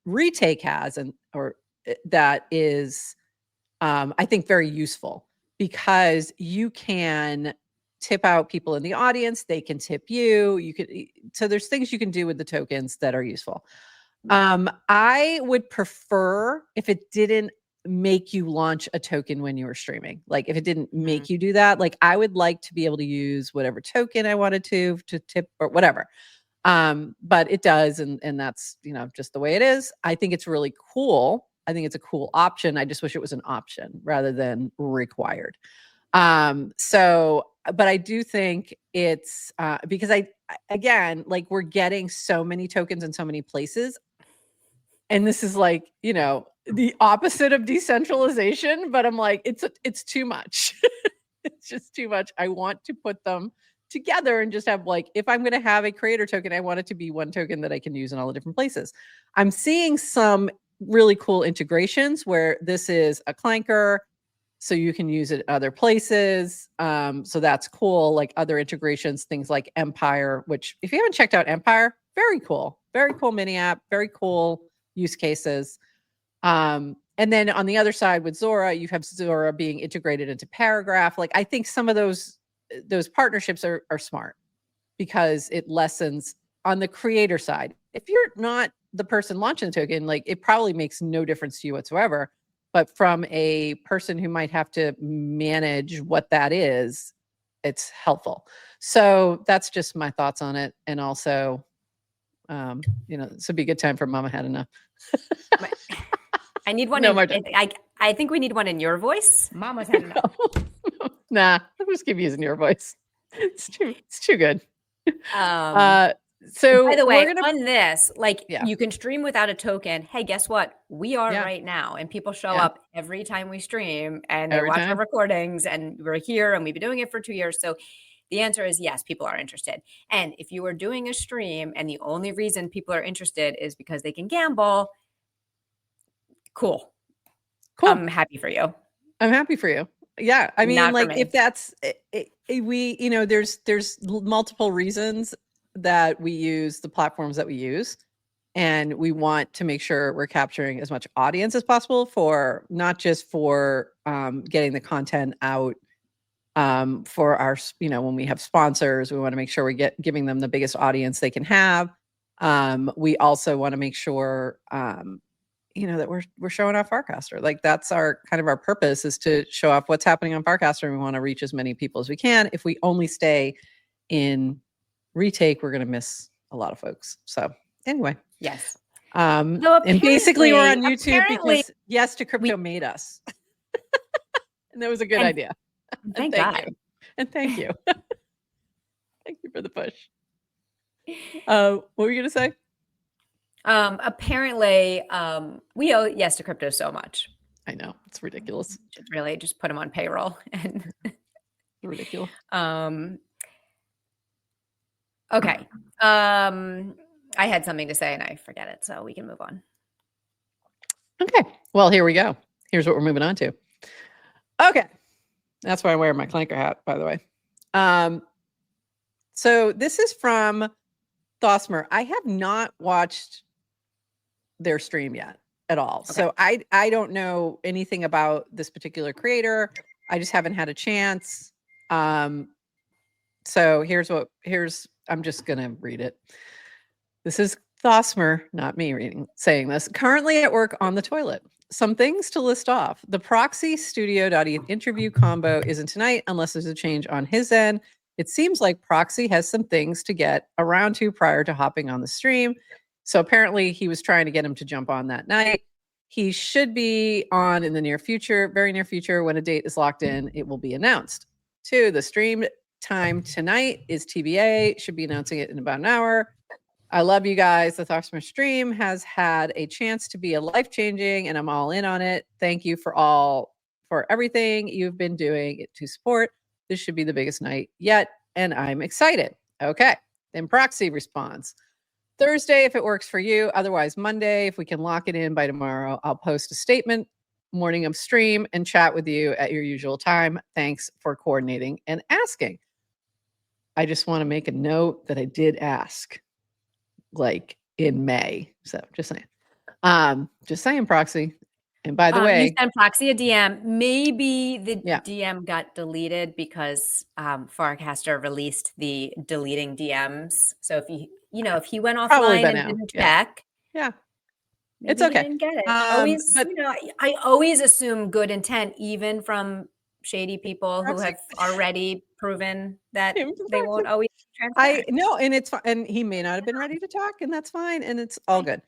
Retake has, or that is, I think, very useful, because you can tip out people in the audience. They can tip you. So there's things you can do with the tokens that are useful. I would prefer if it didn't make you launch a token when you were streaming. Like if it didn't make you do that, like I would like to be able to use whatever token I wanted to tip or whatever. But it does. And that's, just the way it is. I think it's really cool. I think it's a cool option. I just wish it was an option rather than required. But I do think it's, because again, like we're getting so many tokens in so many places. And this is like, the opposite of decentralization, but I'm like, it's too much. It's just too much. I want to put them together and just have, like, if I'm going to have a creator token, I want it to be one token that I can use in all the different places. I'm seeing some really cool integrations where this is a clanker, so you can use it other places. So that's cool. Like other integrations, things like Empire, which if you haven't checked out Empire, very cool mini app, very cool use cases. And then on the other side with Zora, you have Zora being integrated into Paragraph. Like I think some of those partnerships are smart, because it lessens on the creator side. If you're not the person launching the token, like it probably makes no difference to you whatsoever. But from a person who might have to manage what that is, it's helpful. So that's just my thoughts on it. And also, this would be a good time for Mama Had Enough. I need one. I think we need one in your voice. Mama's had enough. Nah, I'll just keep using your voice. It's too good. So by the way, on this, you can stream without a token. Hey, guess what? We are right now, and people show up every time we stream, and they watch our recordings, and we're here, and we've been doing it for 2 years. So the answer is yes, people are interested. And if you are doing a stream, and the only reason people are interested is because they can gamble, cool. I'm happy for you. Yeah, I mean, like if that's there's multiple reasons that we use the platforms that we use, and we want to make sure we're capturing as much audience as possible, for not just for getting the content out for our, when we have sponsors, we want to make sure we giving them the biggest audience they can have. We also want to make sure that we're showing off Farcaster. Like that's our purpose, is to show off what's happening on Farcaster, and we want to reach as many people as we can. If we only stay in Retake, we're going to miss a lot of folks. So anyway, yes. And basically we're on YouTube because Yes to Crypto made us. And that was a good idea. Thank God. You. And thank you. Thank you for the push. What were you going to say? Apparently, we owe Yes to Crypto so much. I know. It's ridiculous. Should really just put them on payroll. And ridiculous. Okay. I had something to say and I forget it, so we can move on. Okay. Well, here we go. Here's what we're moving on to. Okay. That's why I wear my clanker hat, by the way. So this is from Thosmer. I have not watched their stream yet at all. Okay. So I don't know anything about this particular creator. I just haven't had a chance. So I'm just going to read it. This is Thosmer, not me saying this. Currently at work on the toilet. Some things to list off. The proxy studio.eth interview combo isn't tonight unless there's a change on his end. It seems like Proxy has some things to get around to prior to hopping on the stream. So apparently he was trying to get him to jump on that night. He should be on in the near future, very near future. When a date is locked in, it will be announced. 2, the stream time tonight is TBA. Should be announcing it in about an hour. I love you guys. The Thosmer stream has had a chance to be a life-changing, and I'm all in on it. Thank you for everything you've been doing to support. This should be the biggest night yet, and I'm excited. Okay. Then Proxy responds. Thursday, if it works for you. Otherwise, Monday, if we can lock it in by tomorrow, I'll post a statement, morning of stream, and chat with you at your usual time. Thanks for coordinating and asking. I just want to make a note that I did ask, like in May. So just saying, Proxy. And by the way, you sent Proxy a DM. Maybe the DM got deleted because Farcaster released the deleting DMs. So if he went offline and didn't check, it's okay. Didn't get it. I always assume good intent, even from shady people who have already proven that they won't always transparent. I know, and it's fine. And he may not have been ready to talk, and that's fine, and it's all good.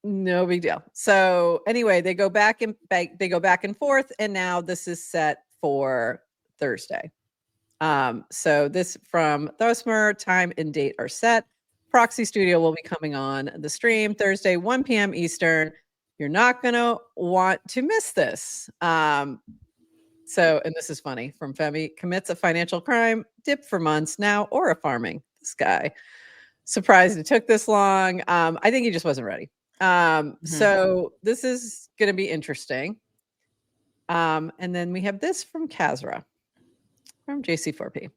No big deal. So anyway, they go back and forth, and now this is set for Thursday. So this from Thosmer, time and date are set. Proxy Studio will be coming on the stream Thursday, 1 p.m. Eastern. You're not gonna want to miss this. And this is funny from Femi, commits a financial crime, dip for months now, or a farming. This guy. Surprised it took this long. I think he just wasn't ready. So this is going to be interesting. And then we have this from Kazra from JC4P.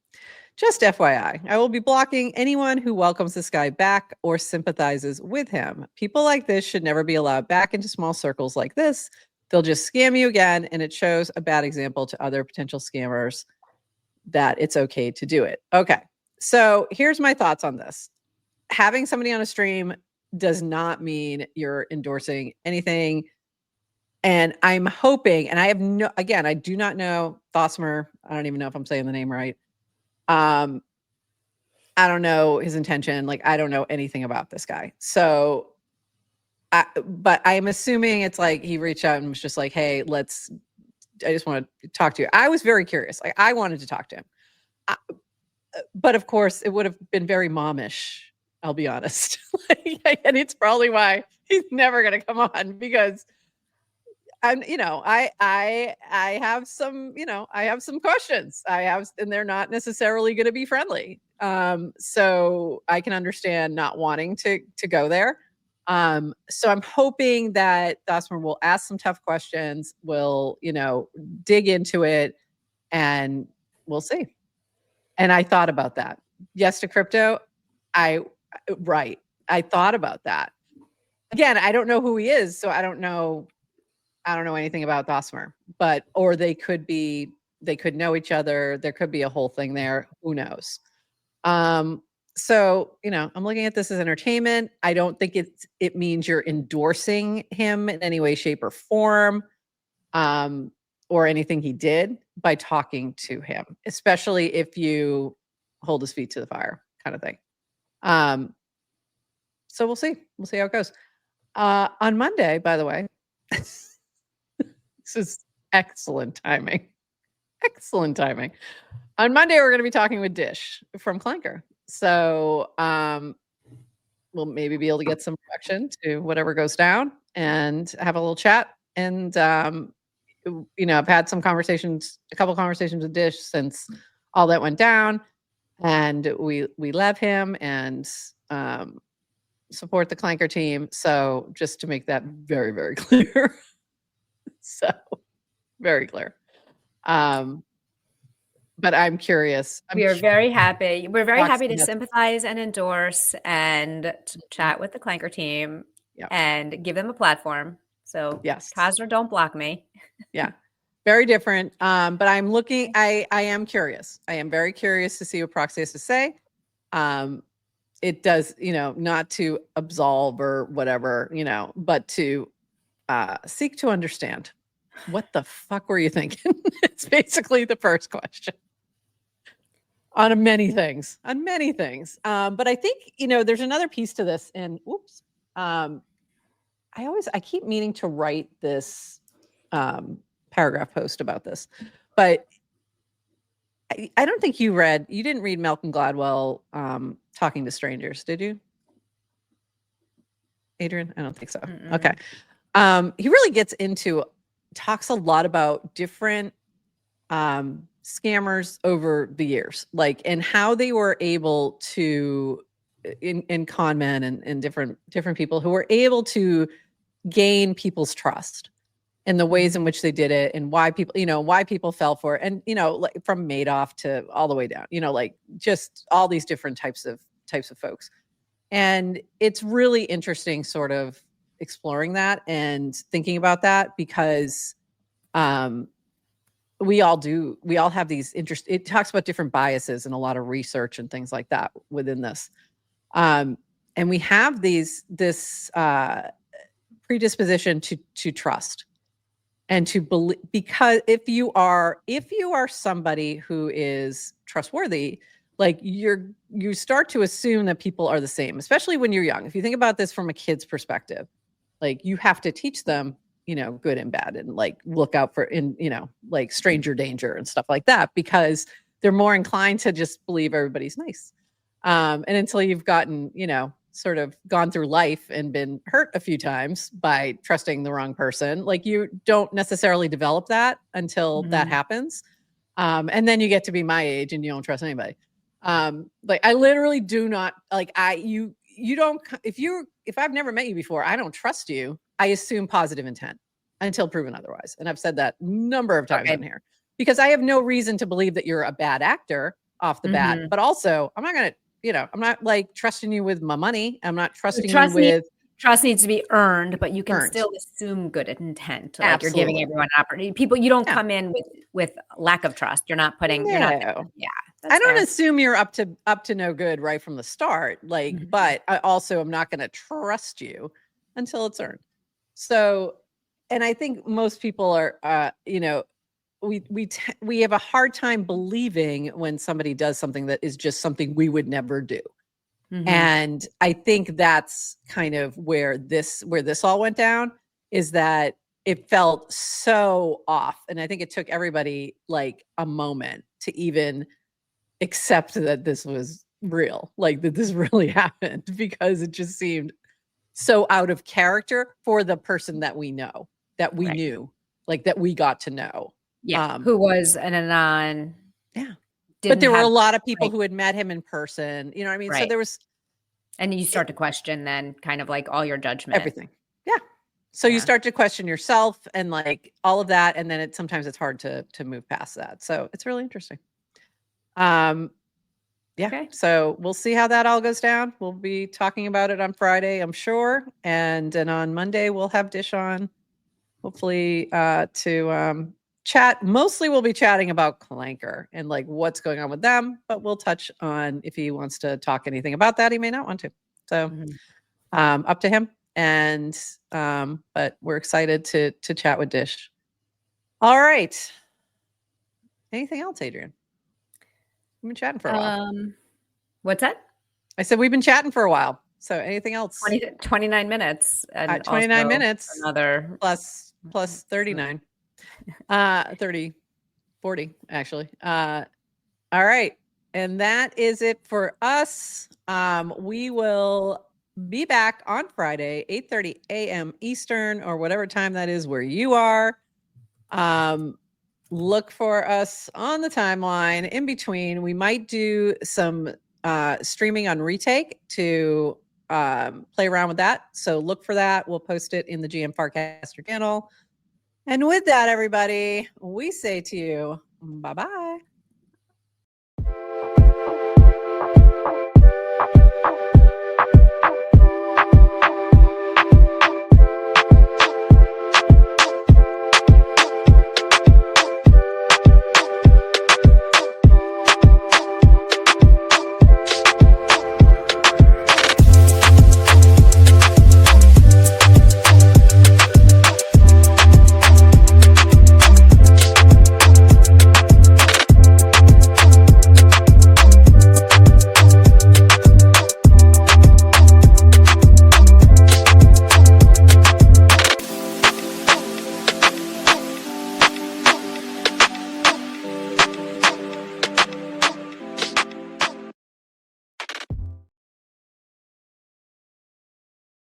Just FYI, I will be blocking anyone who welcomes this guy back or sympathizes with him. People like this should never be allowed back into small circles like this. They'll just scam you again, and it shows a bad example to other potential scammers that it's okay to do it. Okay, so here's my thoughts on this. Having somebody on a stream does not mean you're endorsing anything. And I'm hoping, and I do not know Thosmer. I don't even know if I'm saying the name right. I don't know his intention. Like, I don't know anything about this guy. So, but I'm assuming it's like he reached out and was just like, hey, I just want to talk to you. I was very curious. Like, I wanted to talk to him. But of course, it would have been very momish. I'll be honest. And it's probably why he's never going to come on, because I have some, I have some questions. And they're not necessarily going to be friendly. So I can understand not wanting to go there. So I'm hoping that Thosmer will ask some tough questions, will, dig into it, and we'll see. And I thought about that. Yes to crypto. I thought about that. Again, I don't know who he is, so I don't know anything about Thosmer, or they could know each other. There could be a whole thing there. Who knows? So, I'm looking at this as entertainment. I don't think it means you're endorsing him in any way, shape, or form, or anything he did by talking to him, especially if you hold his feet to the fire kind of thing. So we'll see. We'll see how it goes. On Monday, by the way, this is excellent timing. Excellent timing. On Monday, we're going to be talking with Dish from Clanker. So we'll maybe be able to get some direction to whatever goes down and have a little chat. And I've had a couple conversations with Dish since all that went down, and we love him and support the Clanker team. So just to make that very, very clear. So very clear. But I'm curious. We are very happy. We're very happy to sympathize and endorse and chat with the Clanker team and give them a platform. So yes, Kazra, don't block me. Yeah, very different. But I'm looking. I am curious. I am very curious to see what Proxy has to say. It does, not to absolve or whatever, but to seek to understand. What the fuck were you thinking? It's basically the first question. On many things. But I think, there's another piece to this. And I keep meaning to write this paragraph post about this. But I don't think you didn't read Malcolm Gladwell Talking to Strangers, did you? Adrian? I don't think so. Mm-mm. Okay. He really talks a lot about different scammers over the years, and how they were able to, in con men and different people who were able to gain people's trust and the ways in which they did it and why people fell for it. And, from Madoff to all the way down, just all these different types of folks. And it's really interesting sort of exploring that and thinking about that because, we all have these it talks about different biases and a lot of research and things like that within this. And we have this predisposition to trust and to believe, because if you are somebody who is trustworthy, you start to assume that people are the same, especially when you're young. If you think about this from a kid's perspective, you have to teach them, good and bad, and look out for stranger danger and stuff like that, because they're more inclined to just believe everybody's nice. And until you've gotten, sort of gone through life and been hurt a few times by trusting the wrong person, you don't necessarily develop that until that happens. And then you get to be my age and you don't trust anybody. I literally do not you don't, if I've never met you before, I don't trust you. I assume positive intent until proven otherwise. And I've said that a number of times on here, because I have no reason to believe that you're a bad actor off the bat, but also I'm not going to, I'm not trusting you with my money. I'm not trusting you with. Trust needs to be earned, but you can still assume good intent. You're giving everyone an opportunity. People, you don't come in with lack of trust. You're not putting, you're not. Yeah. I don't assume you're up to no good right from the start. But I also am not going to trust you until it's earned. So, and I think most people are, we have a hard time believing when somebody does something that is just something we would never do. Mm-hmm. And I think that's kind of where this all went down, is that it felt so off. And I think it took everybody a moment to even accept that this was real, that this really happened, because it just seemed so out of character for the person that we know, that we knew, that we got to know. Yeah. Who was an Anon. Yeah. But there were a lot of people who had met him in person. You know what I mean? Right. So there was. And you start to question then kind of all your judgment. Everything. Yeah. So you start to question yourself and all of that. And then sometimes it's hard to move past that. So it's really interesting. Yeah. Okay. So we'll see how that all goes down. We'll be talking about it on Friday, I'm sure. And then on Monday, we'll have Dish on, hopefully, to chat. Mostly we'll be chatting about Clanker and what's going on with them, but we'll touch on if he wants to talk anything about that. He may not want to. So up to him. And but we're excited to chat with Dish. All right. Anything else, Adrian? We've been chatting for a while. What's that? I said we've been chatting for a while. So anything else? 29 minutes. And 29 minutes. Another plus 39. 30, 40, actually. All right. And that is it for us. We will be back on Friday, 8:30 a.m. Eastern, or whatever time that is where you are. Look for us on the timeline. In between, we might do some streaming on Retake to play around with that. So look for that. We'll post it in the GM Farcaster channel. And with that, everybody, we say to you, bye-bye.